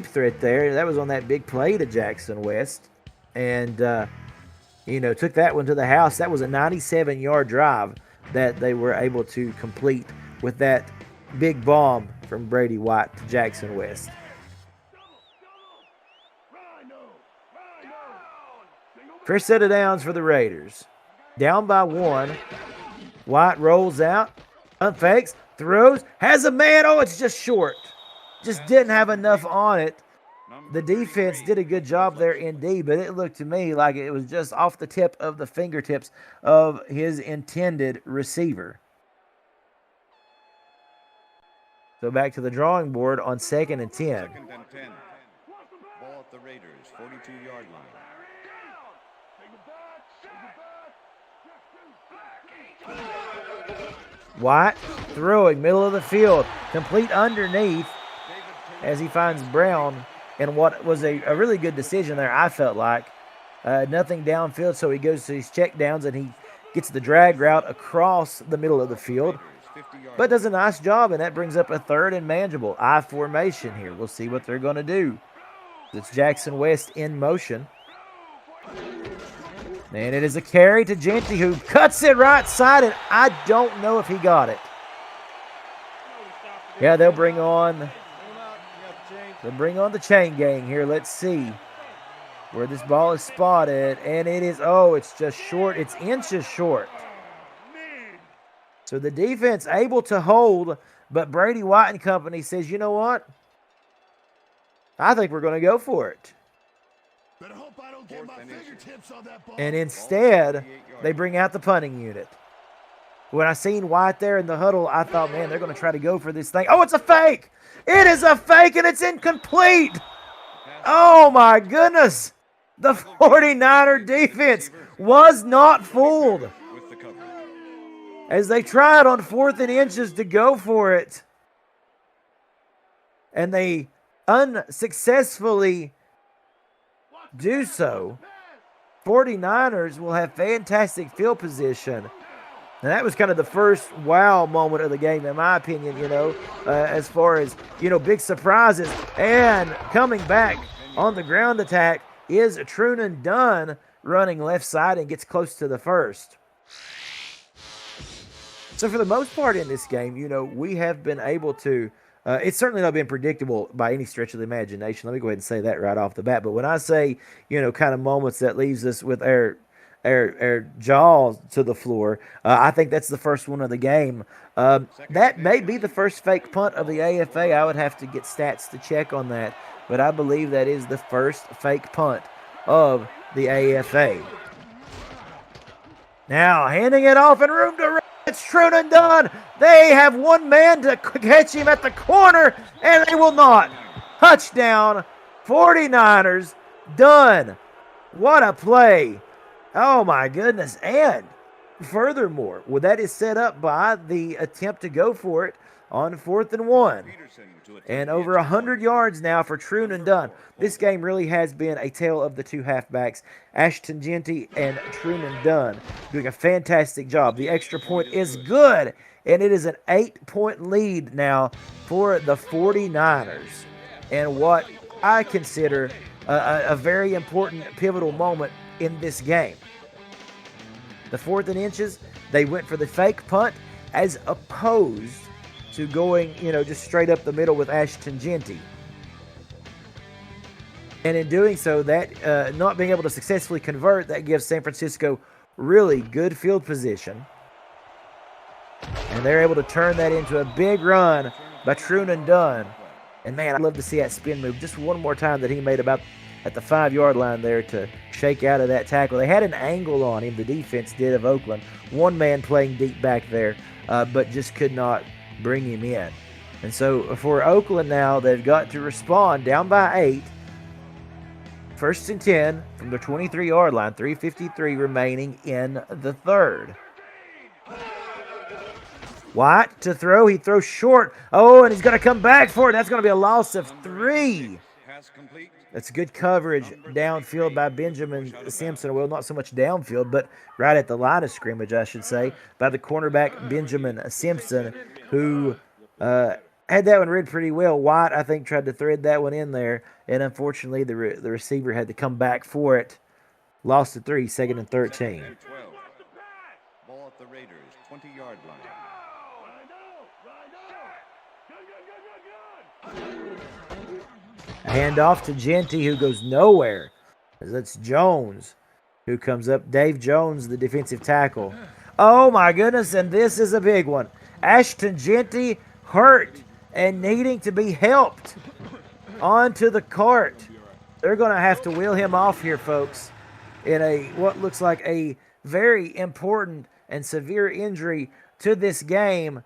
threat there. That was on that big play to Jackson West, and took that one to the house. That was a 97-yard drive that they were able to complete with that big bomb from Brady White to Jackson West. First set of downs for the Raiders. Down by 1. White rolls out, fakes, throws, has a man. Oh, it's just short. Just didn't have enough on it. The defense did a good job there indeed, but it looked to me like it was just off the tip of the fingertips of his intended receiver. So back to the drawing board on 2nd and 10. 2nd and 10. Ball at the Raiders, 42-yard line. White throwing, middle of the field, complete underneath as he finds Brown, and what was a really good decision there, I felt like. Nothing downfield, so he goes to his check downs and he gets the drag route across the middle of the field, but does a nice job, and that brings up a 3rd and manageable. I formation here. We'll see what they're going to do. It's Jackson West in motion. And it is a carry to Jeanty, who cuts it right side, and I don't know if he got it. Yeah, they'll bring on the chain gang here. Let's see where this ball is spotted, and it is, it's just short. It's inches short. So the defense able to hold, but Brady White and company says, you know what? I think we're going to go for it. And instead, they bring out the punting unit. When I seen White there in the huddle, I thought, man, they're going to try to go for this thing. Oh, it's a fake. It is a fake, and it's incomplete. Oh, my goodness. The 49er defense was not fooled as they tried on 4th and inches to go for it. And they unsuccessfully do so. 49ers will have fantastic field position. And that was kind of the first wow moment of the game, in my opinion, as far as, big surprises. And coming back on the ground attack is Trunan Dunn, running left side and gets close to the first. So for the most part in this game, we have been able to, it's certainly not been predictable by any stretch of the imagination. Let me go ahead and say that right off the bat. But when I say, kind of moments that leaves us with our jaws to the floor, I think that's the first one of the game. That may be the first fake punt of the AFA. I would have to get stats to check on that. But I believe that is the first fake punt of the AFA. Now, handing it off in room to room. It's Trunan Dunn. They have one man to catch him at the corner, and they will not. Touchdown, 49ers. Dunn. What a play. Oh, my goodness. And furthermore, that is set up by the attempt to go for it on 4th and 1. And over 100 yards now for Trunan Dunn. This game really has been a tale of the two halfbacks, Ashton Jeanty and Trunan Dunn, doing a fantastic job. The extra point is good, and it is an 8-point lead now for the 49ers. And what I consider a very important pivotal moment in this game. The 4th and inches, they went for the fake punt as opposed to going, just straight up the middle with Ashton Jeanty. And in doing so, that not being able to successfully convert, that gives San Francisco really good field position. And they're able to turn that into a big run by Trunan Dunn. And man, I'd love to see that spin move just one more time that he made about at the 5-yard line there to shake out of that tackle. They had an angle on him, the defense did, of Oakland. One man playing deep back there, but just could not bring him in. And so for Oakland now, they've got to respond down by 8. 1st and 10 from the 23-yard line, 3:53 remaining in the third. White to throw. He throws short. Oh, and he's going to come back for it. That's going to be a loss of 3. That's good coverage downfield by Benjamin Simpson. Well, not so much downfield, but right at the line of scrimmage, I should say, by the cornerback Benjamin Simpson, who had that one read pretty well. White, I think, tried to thread that one in there, and unfortunately the receiver had to come back for it. Lost to 3, 2nd and 13. Ball at the Raiders, 20-yard line. A handoff to Jeanty, who goes nowhere. That's Jones who comes up. Dave Jones, the defensive tackle. Oh, my goodness, and this is a big one. Ashton Jeanty hurt and needing to be helped onto the cart. They're going to have to wheel him off here, folks, in what looks like a very important and severe injury to this game.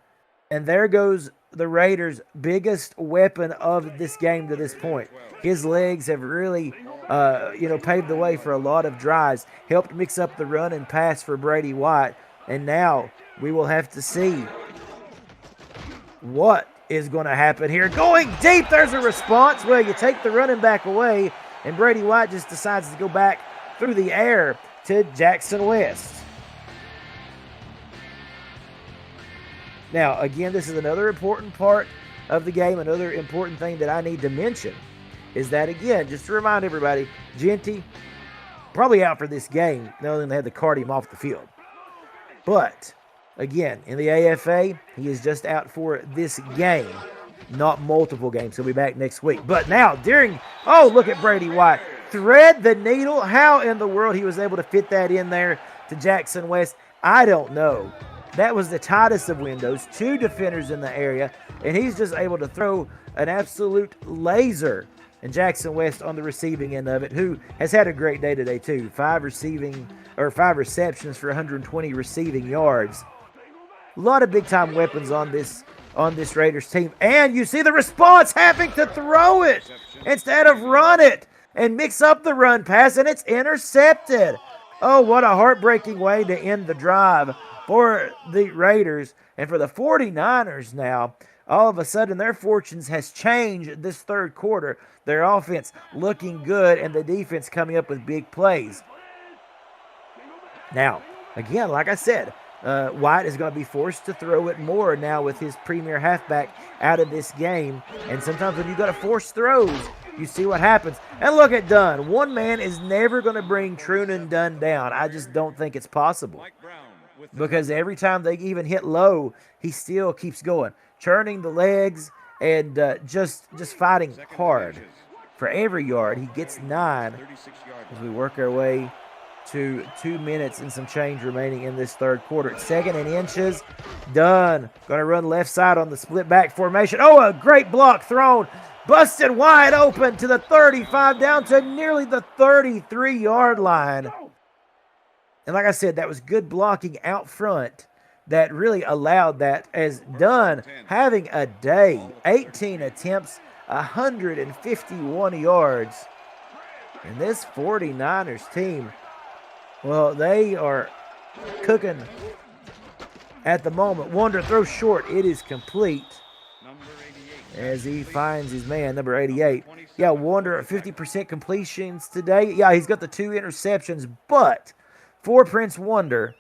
And there goes the Raiders' biggest weapon of this game to this point. His legs have really, paved the way for a lot of drives, helped mix up the run and pass for Brady White. And now we will have to see what is going to happen here. Going deep, there's a response. Well, you take the running back away, and Brady White just decides to go back through the air to Jackson West. Now, again, this is another important part of the game. Another important thing that I need to mention is that, again, just to remind everybody, Jeanty probably out for this game, other than they had to cart him off the field. But, again, in the AFA, he is just out for this game, not multiple games. He'll be back next week. But now, look at Brady White. Thread the needle. How in the world he was able to fit that in there to Jackson West, I don't know. That was the tightest of windows, 2 defenders in the area, and he's just able to throw an absolute laser. And Jackson West on the receiving end of it, who has had a great day today too. 5 receptions for 120 receiving yards. A lot of big-time weapons on this Raiders team. And you see the response, having to throw it instead of run it and mix up the run pass, and it's intercepted. Oh, what a heartbreaking way to end the drive for the Raiders. And for the 49ers now, all of a sudden their fortunes has changed this third quarter. Their offense looking good and the defense coming up with big plays. Now, again, like I said, White is going to be forced to throw it more now with his premier halfback out of this game. And sometimes when you got to force throws, you see what happens. And look at Dunn. One man is never going to bring Trunan Dunn down. I just don't think it's possible. Because every time they even hit low, he still keeps going, churning the legs and just fighting hard. For every yard, he gets 9 as we work our way to 2 minutes and some change remaining in this third quarter. It's 2nd and inches. Dunn going to run left side on the split back formation. Oh, a great block thrown. Busted wide open to the 35, down to nearly the 33-yard line. And like I said, that was good blocking out front that really allowed that, as Dunn having a day. 18 attempts, 151 yards. And this 49ers team, well, they are cooking at the moment. Wonder throws short. It is complete as he finds his man, number 88. Yeah, Wonder at 50% completions today. Yeah, he's got the 2 interceptions, but for Prince Wonder,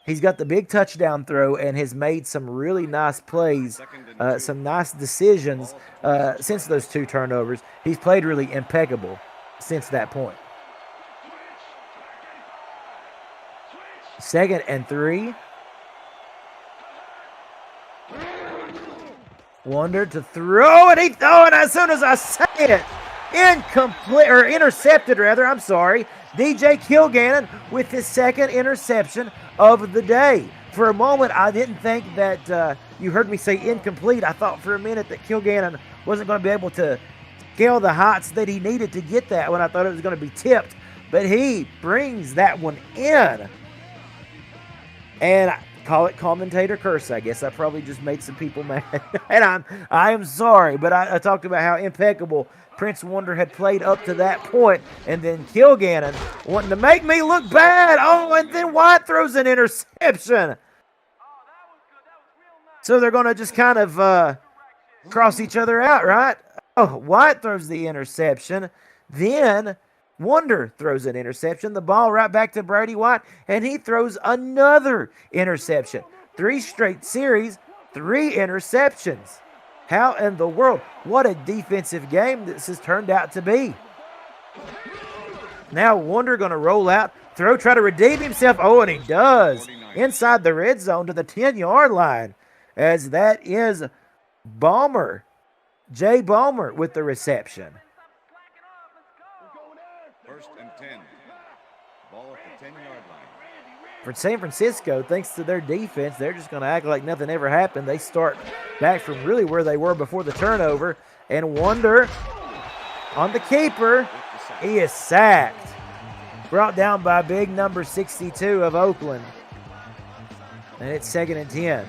he's got the big touchdown throw and has made some really nice plays, some nice decisions since those 2 turnovers. He's played really impeccable since that point. 2nd and 3. Wonder to throw, and he throw it as soon as I say it. Incomplete, or intercepted rather, I'm sorry. DJ Kilgannon with his 2nd interception of the day. For a moment, I didn't think that you heard me say incomplete. I thought for a minute that Kilgannon wasn't going to be able to scale the heights that he needed to get that when I thought it was going to be tipped. But he brings that one in. And I call it commentator curse, I guess. I probably just made some people mad. And I am sorry, but I talked about how impeccable Prince Wonder had played up to that point, and then Kilgannon wanting to make me look bad. Oh, and then White throws an interception. So they're going to just kind of cross each other out, right? Oh, White throws the interception. Then Wonder throws an interception. The ball right back to Brady White, and he throws another interception. 3 straight series, 3 interceptions. How in the world? What a defensive game this has turned out to be. Now Wonder going to roll out, throw, try to redeem himself. Oh, and he does. Inside the red zone to the 10-yard line. As that is Balmer. Jay Balmer with the reception. 1st and 10. Ball at the 10-yard line. For San Francisco, thanks to their defense, they're just going to act like nothing ever happened. They start back from really where they were before the turnover. And Wonder on the keeper. He is sacked. Brought down by big number 62 of Oakland. And it's 2nd and 10.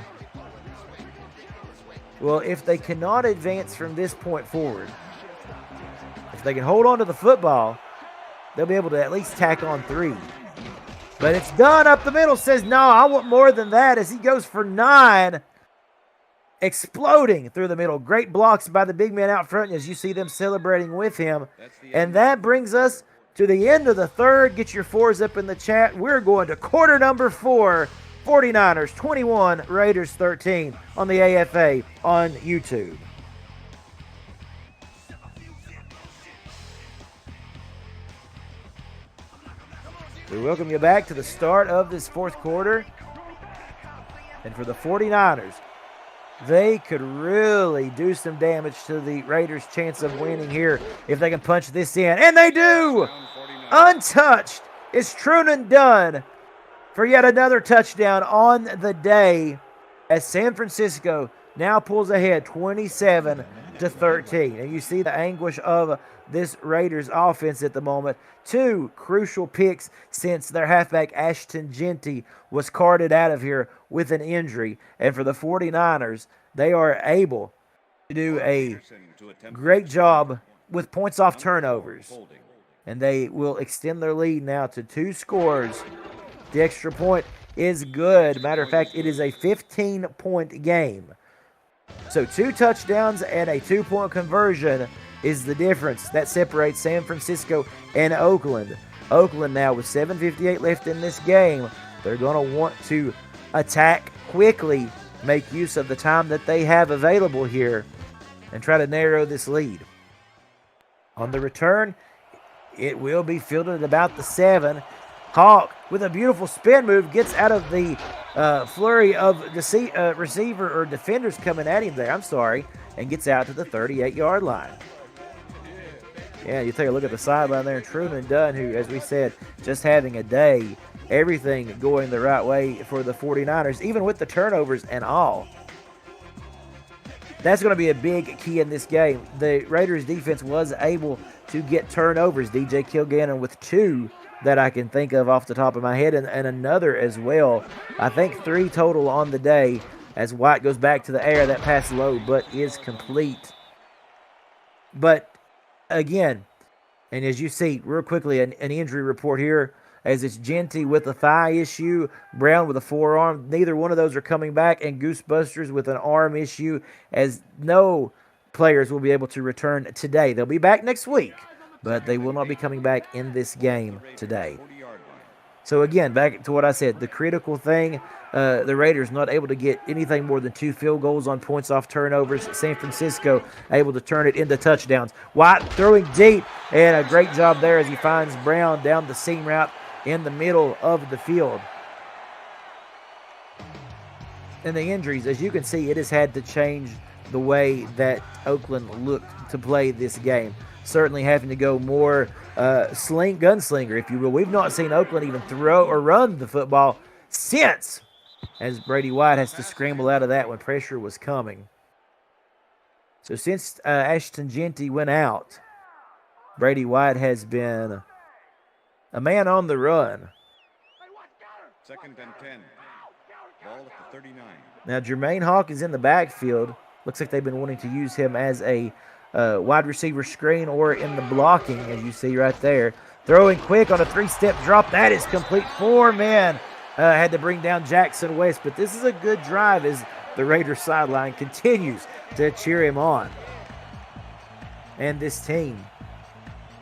Well, if they cannot advance from this point forward, if they can hold on to the football, they'll be able to at least tack on 3. But it's done up the middle. Says, no, I want more than that, as he goes for 9. Exploding through the middle. Great blocks by the big man out front as you see them celebrating with him. And that brings us to the end of the third. Get your 4s up in the chat. We're going to quarter number 4. 49ers 21, Raiders 13 on the AFA on YouTube. We welcome you back to the start of this fourth quarter. And for the 49ers, they could really do some damage to the Raiders' chance of winning here if they can punch this in. And they do! Untouched is Trunan Dunn for yet another touchdown on the day as San Francisco now pulls ahead 27 to 13. And you see the anguish of this Raiders offense at the moment. 2 crucial picks since their halfback Ashton Jeanty was carted out of here with an injury. And for the 49ers, they are able to do a great job with points off turnovers. And they will extend their lead now to 2 scores. The extra point is good. Matter of fact, it is a 15-point game. So 2 touchdowns and a 2-point conversion is the difference that separates San Francisco and Oakland. Oakland now with 7:58 left in this game. They're going to want to attack quickly, make use of the time that they have available here, and try to narrow this lead. On the return, it will be fielded at about the 7. Hawk, with a beautiful spin move, gets out of the flurry of the receiver or defenders coming at him there, and gets out to the 38-yard line. Yeah, you take a look at the sideline there, and Truman Dunn, who, as we said, just having a day, everything going the right way for the 49ers, even with the turnovers and all. That's going to be a big key in this game. The Raiders defense was able to get turnovers. DJ Kilgannon with 2 that I can think of off the top of my head, and another as well. I think 3 total on the day as White goes back to the air. That pass low, but is complete. But again, and as you see real quickly, an injury report here, as it's Jeanty with a thigh issue, Brown with a forearm. Neither one of those are coming back, and Goosebusters with an arm issue, as no players will be able to return today. They'll be back next week, but they will not be coming back in this game today. So again, back to what I said, the critical thing, the Raiders not able to get anything more than 2 field goals on points off turnovers. San Francisco able to turn it into touchdowns. White throwing deep, and a great job there as he finds Brown down the seam route in the middle of the field. And the injuries, as you can see, it has had to change the way that Oakland looked to play this game. Certainly having to go more gunslinger, if you will. We've not seen Oakland even throw or run the football since, as Brady White has to scramble out of that when pressure was coming. So since Ashton Jeanty went out, Brady White has been a man on the run. 2nd and 10. Ball at the 39. Now Jermaine Hawk is in the backfield. Looks like they've been wanting to use him as a wide receiver screen or in the blocking, as you see right there. Throwing quick on a 3-step drop. That is complete. 4 men had to bring down Jackson West, but this is a good drive as the Raiders sideline continues to cheer him on. And this team,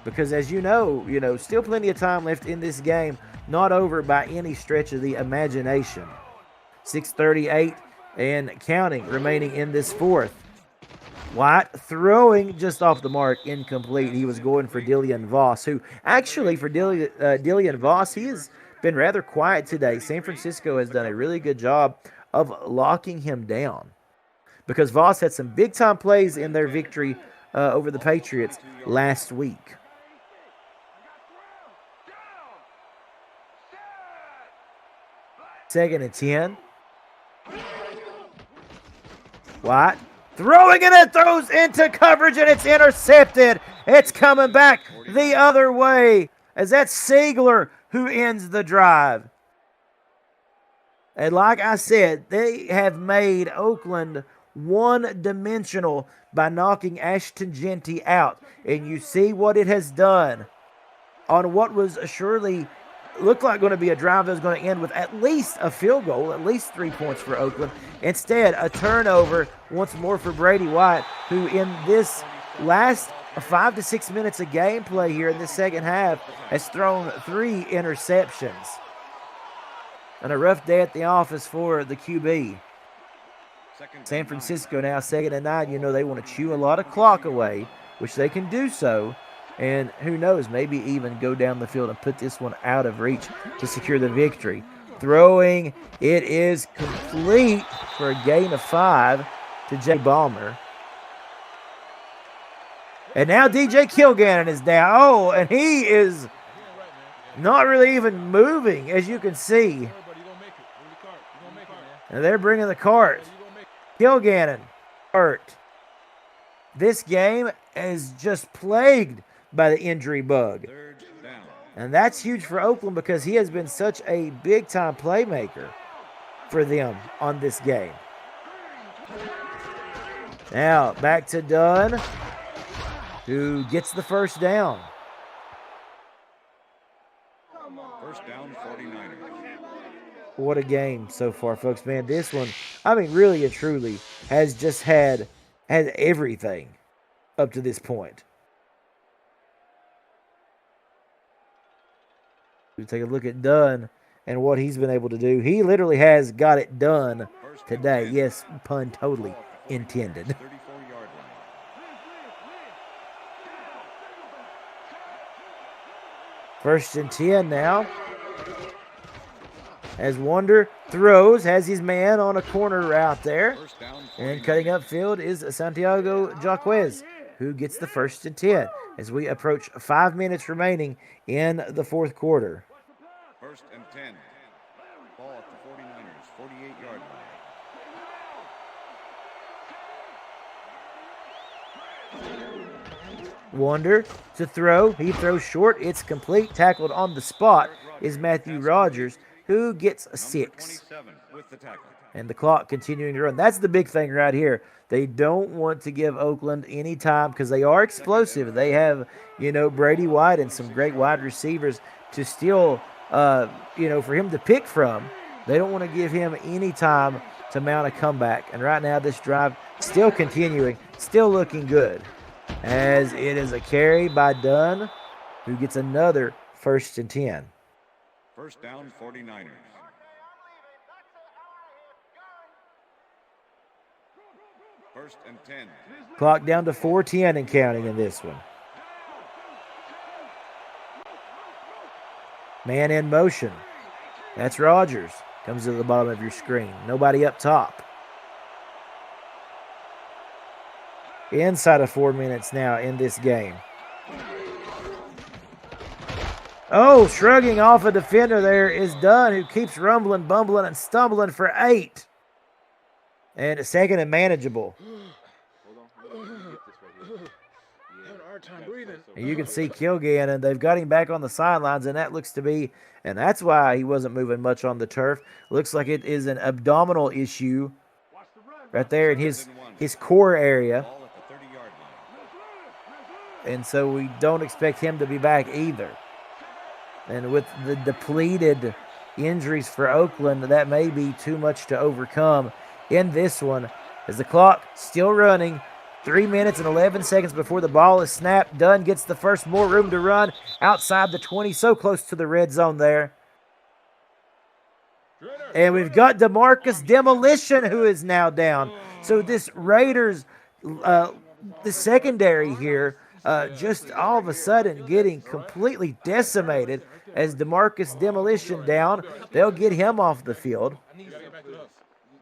because as you know, still plenty of time left in this game, not over by any stretch of the imagination. 6:38 and counting remaining in this 4th. White throwing just off the mark, incomplete. He was going for Dillian Voss, who actually for Dillian Voss, he has been rather quiet today. San Francisco has done a really good job of locking him down, because Voss had some big-time plays in their victory over the Patriots last week. Second and 10. White throwing it, and throws into coverage, and it's intercepted. It's coming back the other way, as that's Siegler who ends the drive. And like I said, they have made Oakland one-dimensional by knocking Ashton Jeanty out. And you see what it has done on what was surely looked like going to be a drive that was going to end with at least a field goal, at least 3 points for Oakland. Instead, a turnover once more for Brady White, who in this last 5 to 6 minutes of gameplay here in the second half has thrown 3 interceptions. And a rough day at the office for the QB. San Francisco now 2nd and 9. They want to chew a lot of clock away, which they can do so. And who knows, maybe even go down the field and put this one out of reach to secure the victory. Throwing, it is complete for a gain of 5 to Jay Ballmer. And now DJ Kilgannon is down. Oh, and he is not really even moving, as you can see. And they're bringing the cart. Kilgannon hurt. This game is just plagued by the injury bug. Third down. And that's huge for Oakland because he has been such a big-time playmaker for them on this game. Now, back to Dunn, who gets the first down. First down, 49ers. What a game so far, folks. Man, this one, I mean, really and truly has just had everything up to this point. We take a look at Dunn and what he's been able to do. He literally has got it done today. Yes, pun totally intended. 34-yard line. First and 10 now. As Wonder throws, has his man on a corner route there. First down, And 49ers. cutting upfield is Santiago Jaquez, who gets the first and 10 as we approach 5 minutes remaining in the fourth quarter. First and 10. Ball at the 49ers, 48-yard line. Wonder to throw. He throws short. It's complete. Tackled on the spot is Matthew Rogers, who gets a Number 6. 27 with the tackle. And the clock continuing to run. That's the big thing right here. They don't want to give Oakland any time because they are explosive. They have, Brady White and some great wide receivers to still, for him to pick from. They don't want to give him any time to mount a comeback. And right now, this drive still continuing, still looking good. As it is a carry by Dunn, who gets another first and 10. First down, 49ers. First and 10. Clock down to 4:10 and counting in this one. Man in motion. That's Rogers. Comes to the bottom of your screen. Nobody up top. Inside of 4 minutes now in this game. Oh, shrugging off a defender there is Dunn, who keeps rumbling, bumbling, and stumbling for 8. And a second and manageable. And you can see Kilgannon, and they've got him back on the sidelines, and that looks to be, and that's why he wasn't moving much on the turf. Looks like it is an abdominal issue right there in his core area. Ball at the 30-yard line. And so we don't expect him to be back either. And with the depleted injuries for Oakland, that may be too much to overcome in this one. As the clock still running, 3 minutes and 11 seconds before the ball is snapped. Dunn gets the first, more room to run outside the 20, so close to the red zone there. And we've got DeMarcus Demolition, who is now down. So this Raiders, the secondary here, just all of a sudden getting completely decimated as DeMarcus Demolition down. They'll get him off the field.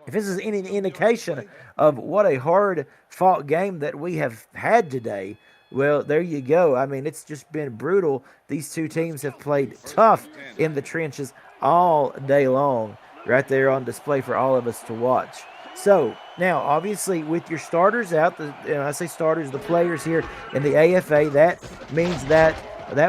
If this is any indication of what a hard-fought game that we have had today, well, there you go. I mean, it's just been brutal. These two teams have played tough in the trenches all day long, right there on display for all of us to watch. So, now, obviously, with your starters out, I say starters, the players here in the AFA, that means that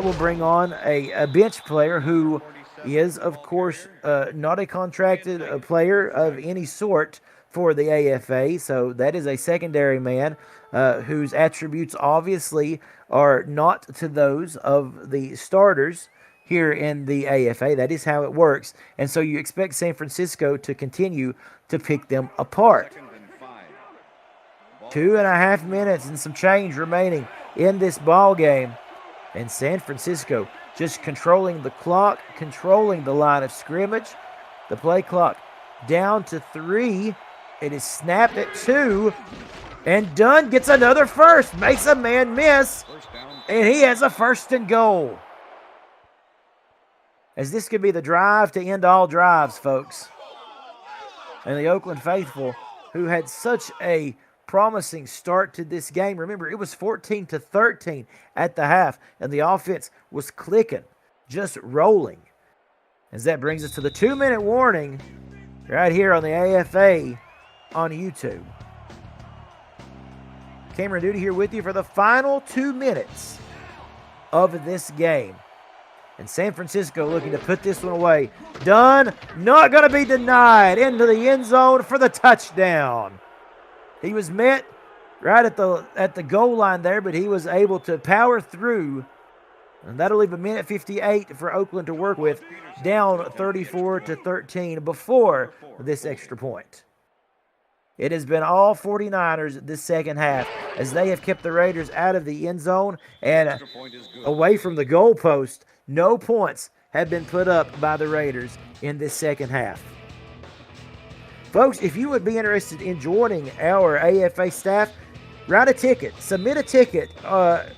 will bring on a bench player who is, of course, not a contracted player of any sort for the AFA. So that is a secondary man whose attributes obviously are not to those of the starters here in the AFA. That is how it works. And so you expect San Francisco to continue to pick them apart. Second and 5. Ball 2.5 minutes and some change remaining in this ball game. And San Francisco just controlling the clock, controlling the line of scrimmage. The play clock down to 3. It is snapped at 2. And Dunn gets another first, makes a man miss, First down. and he has a first and goal. As this could be the drive to end all drives, folks. And the Oakland faithful, who had such a promising start to this game. Remember, it was 14-13 at the half, and the offense was clicking, just rolling. As that brings us to the 2-minute warning right here on the AFA on YouTube. Cameron Duty here with you for the final 2 minutes of this game. And San Francisco looking to put this one away. Dunn, not going to be denied, into the end zone for the touchdown. He was met right at the goal line there, but he was able to power through. And that'll leave a minute 58 for Oakland to work with, down 34-13 before this extra point. It has been all 49ers this second half as they have kept the Raiders out of the end zone and away from the goalpost. No points have been put up by the Raiders in this second half. Folks, if you would be interested in joining our AFA staff, write a ticket, submit a ticket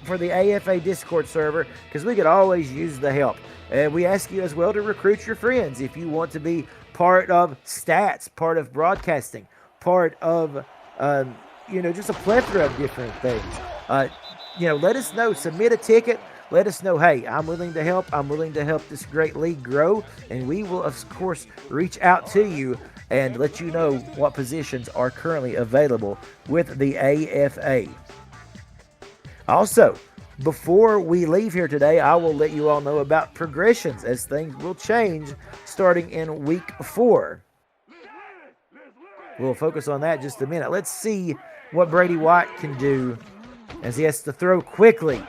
for the AFA Discord server, because we could always use the help. And we ask you as well to recruit your friends if you want to be part of stats, part of broadcasting, part of, just a plethora of different things. Let us know, submit a ticket. Let us know, hey, I'm willing to help. I'm willing to help this great league grow. And we will, of course, reach out to you and let you know what positions are currently available with the AFA. Also, before we leave here today, I will let you all know about progressions as things will change starting in week 4. We'll focus on that in just a minute. Let's see what Brady White can do as he has to throw quickly.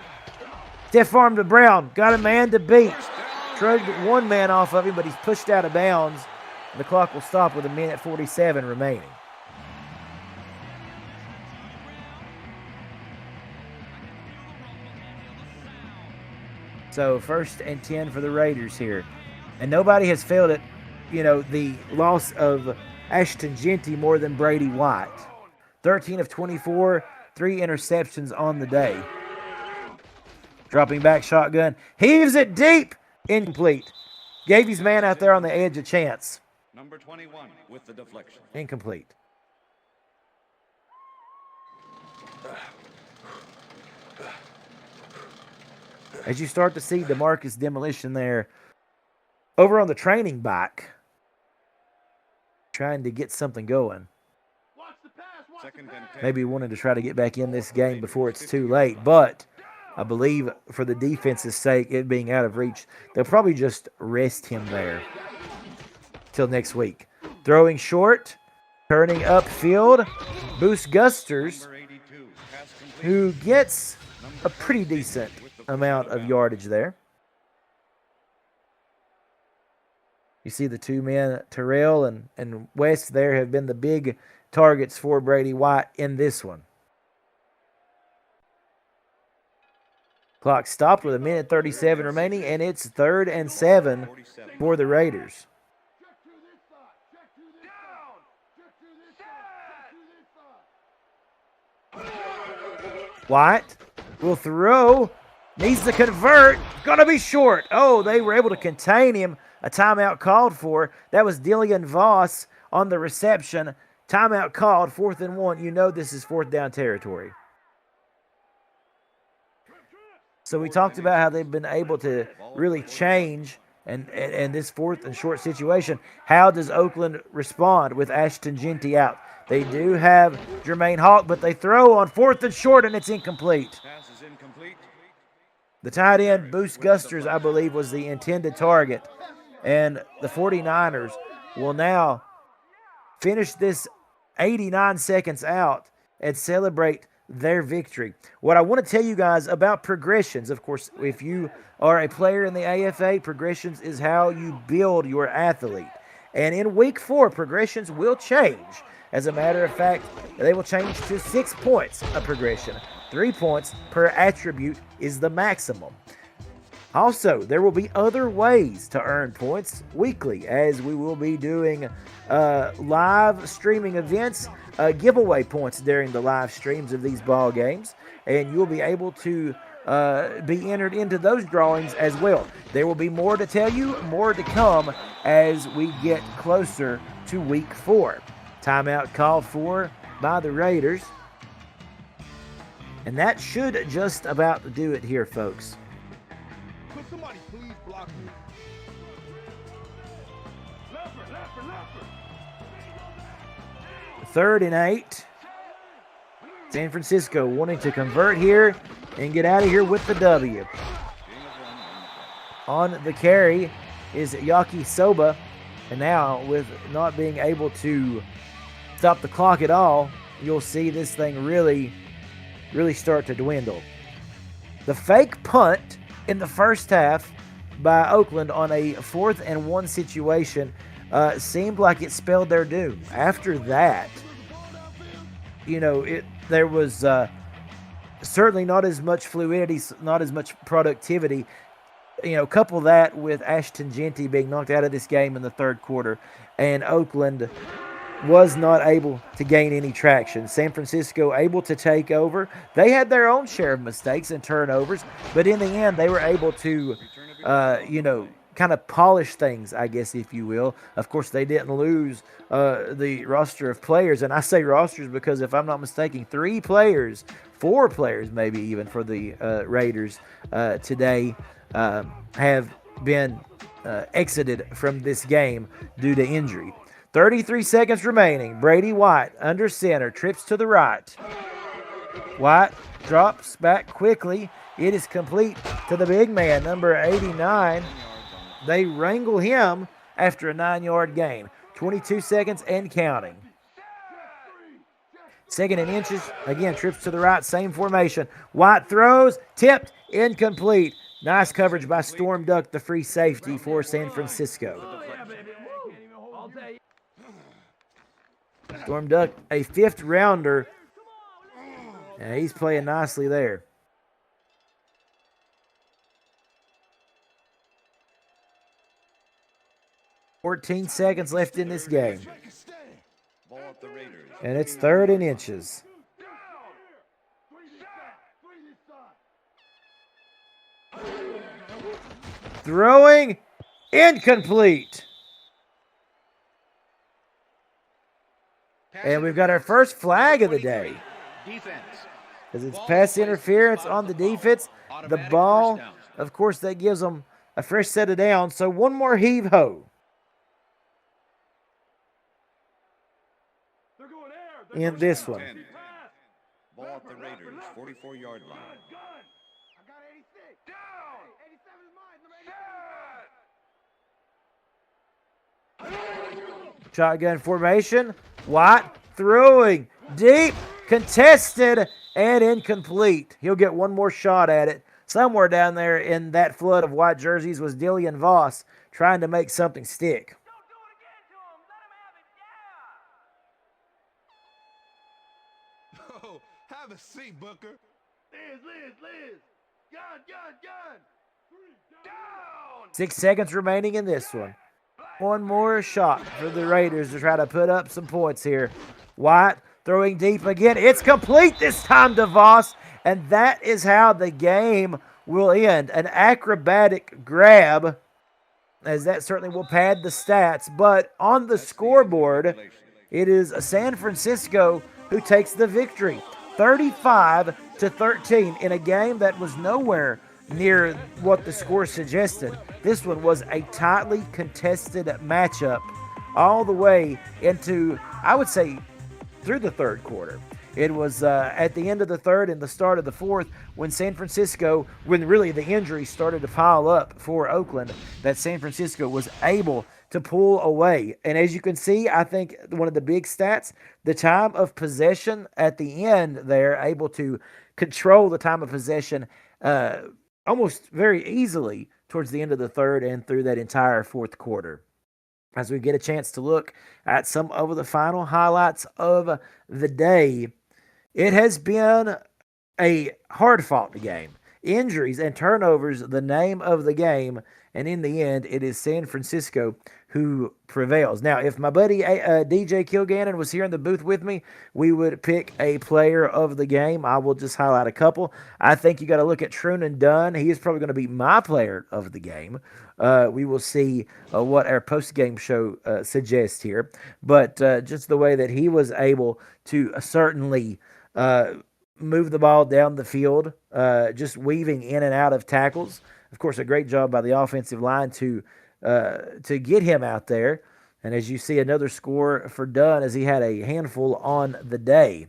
Stiff arm to Brown. Got a man to beat. Shrugged one man off of him, but he's pushed out of bounds. The clock will stop with a minute 47 remaining. So 1st and 10 for the Raiders here. And nobody has failed it, the loss of Ashton Jeanty more than Brady White. 13 of 24, 3 interceptions on the day. Dropping back shotgun. Heaves it deep. Incomplete. Gave his man out there on the edge a chance. Number 21 with the deflection. Incomplete. As you start to see DeMarcus Demolition there over on the training bike, trying to get something going. Maybe wanted to try to get back in this game before it's too late, but I believe for the defense's sake, it being out of reach, they'll probably just rest him there till next week. Throwing short, turning upfield, Boost Gusters, who gets a pretty decent amount of yardage there. You see the 2 men, Terrell and West there, have been the big targets for Brady White in this one. Clock stopped with a minute 37 remaining, and it's 3rd and 7 for the Raiders. White will throw, needs to convert, gonna be short. Oh, they were able to contain him. A timeout called for. That was Dillian Voss on the reception. Timeout called, 4th and 1. You know this is 4th down territory. So we talked about how they've been able to really change and this 4th and short situation. How does Oakland respond with Ashton Jeanty out? They do have Jermaine Hawk, but they throw on 4th and short, and it's incomplete. The tight end, Boost Gusters, I believe, was the intended target. And the 49ers will now finish this 89 seconds out and celebrate their victory. What I want to tell you guys about progressions, of course, if you are a player in the AFA, progressions is how you build your athlete. And in week 4, progressions will change. As a matter of fact, they will change to 6 points a progression. 3 points per attribute is the maximum. Also, there will be other ways to earn points weekly, as we will be doing live streaming events, giveaway points during the live streams of these ball games, and you'll be able to be entered into those drawings as well. There will be more to tell you, more to come as we get closer to week 4. Timeout called for by the Raiders. And that should just about do it here, folks. Could somebody please block me? 3rd and 8. San Francisco wanting to convert here and get out of here with the W. On the carry is Yaki Soba. And now, with not being able to stop the clock at all, you'll see this thing really start to dwindle. The fake punt in the first half by Oakland on a 4th and 1 situation seemed like it spelled their doom. After that, there was certainly not as much fluidity, not as much productivity. Couple that with Ashton Jeanty being knocked out of this game in the third quarter, and Oakland was not able to gain any traction. San Francisco able to take over. They had their own share of mistakes and turnovers, but in the end, they were able to, kind of polish things, I guess, if you will. Of course, they didn't lose the roster of players, and I say rosters because if I'm not mistaken, 4 players maybe even for the Raiders today have been exited from this game due to injury. 33 seconds remaining. Brady White under center, trips to the right. White drops back quickly. It is complete to the big man, number 89. They wrangle him after a 9-yard gain. 22 seconds and counting. 2nd and inches. Again, trips to the right, same formation. White throws, tipped, incomplete. Nice coverage by Storm Duck, the free safety for San Francisco. Storm Duck, a 5th rounder. And he's playing nicely there. $14 seconds left in this game. And it's 3rd and inches. Throwing, incomplete. And we've got our first flag of the day. As it's pass interference on the defense. The ball, of course, that gives them a fresh set of downs. So one more heave-ho. In this one. Ball at the Raiders, 44-yard line. Shotgun formation. White throwing deep, contested, and incomplete. He'll get one more shot at it. Somewhere down there in that flood of white jerseys was Dillian Voss trying to make something stick. Oh, have a seat, Booker. Liz. Gun. Down. 6 seconds remaining in this one. One more shot for the Raiders to try to put up some points here. White throwing deep again. It's complete this time to Voss, and that is how the game will end. An acrobatic grab, as that certainly will pad the stats, but on the scoreboard, it is San Francisco who takes the victory. 35-13 in a game that was nowhere near what the score suggested. This one was a tightly contested matchup all the way into, I would say, through the third quarter. It was at the end of the third and the start of the fourth when San Francisco, when really the injuries started to pile up for Oakland, that San Francisco was able to pull away. And as you can see, I think one of the big stats, the time of possession at the end there, able to control the time of possession almost very easily towards the end of the third and through that entire fourth quarter. As we get a chance to look at some of the final highlights of the day, it has been a hard-fought game. Injuries and turnovers, the name of the game, and in the end, it is San Francisco who prevails. Now, if my buddy DJ Kilgannon was here in the booth with me, we would pick a player of the game. I will just highlight a couple. I think you got to look at Trunan Dunn. He is probably going to be my player of the game. We will see what our post-game show suggests here. But just the way that he was able to certainly move the ball down the field, just weaving in and out of tackles. Of course, a great job by the offensive line to get him out there. And as you see, another score for Dunn as he had a handful on the day.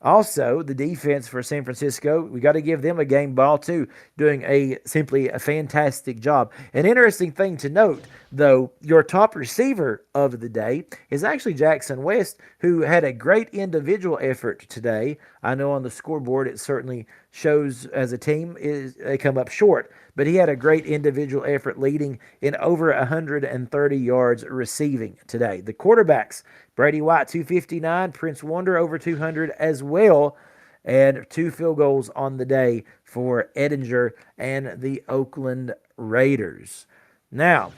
Also, the defense for San Francisco, we got to give them a game ball too, doing simply a fantastic job. An interesting thing to note, though, your top receiver of the day is actually Jackson West, who had a great individual effort today. I know on the scoreboard it certainly shows as a team they come up short, but he had a great individual effort leading in over 130 yards receiving today. The quarterbacks, Brady White, 259. Prince Wonder, over 200 as well. And 2 field goals on the day for Edinger and the Oakland Raiders. Now,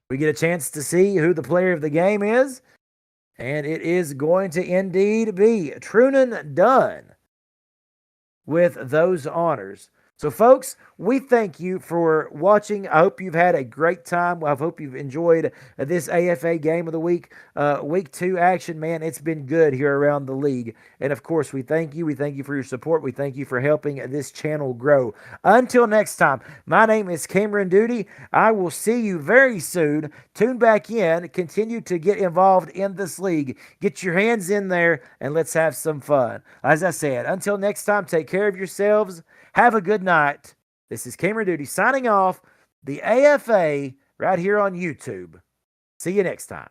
we get a chance to see who the player of the game is. And it is going to indeed be Trunan Dunn with those honors. So, folks, we thank you for watching. I hope you've had a great time. I hope you've enjoyed this AFA Game of the Week. Week 2 action, man, it's been good here around the league. And, of course, we thank you. We thank you for your support. We thank you for helping this channel grow. Until next time, my name is Cameron Duty. I will see you very soon. Tune back in. Continue to get involved in this league. Get your hands in there, and let's have some fun. As I said, until next time, take care of yourselves. Have a good night. This is Cameron Duty signing off. The AFA right here on YouTube. See you next time.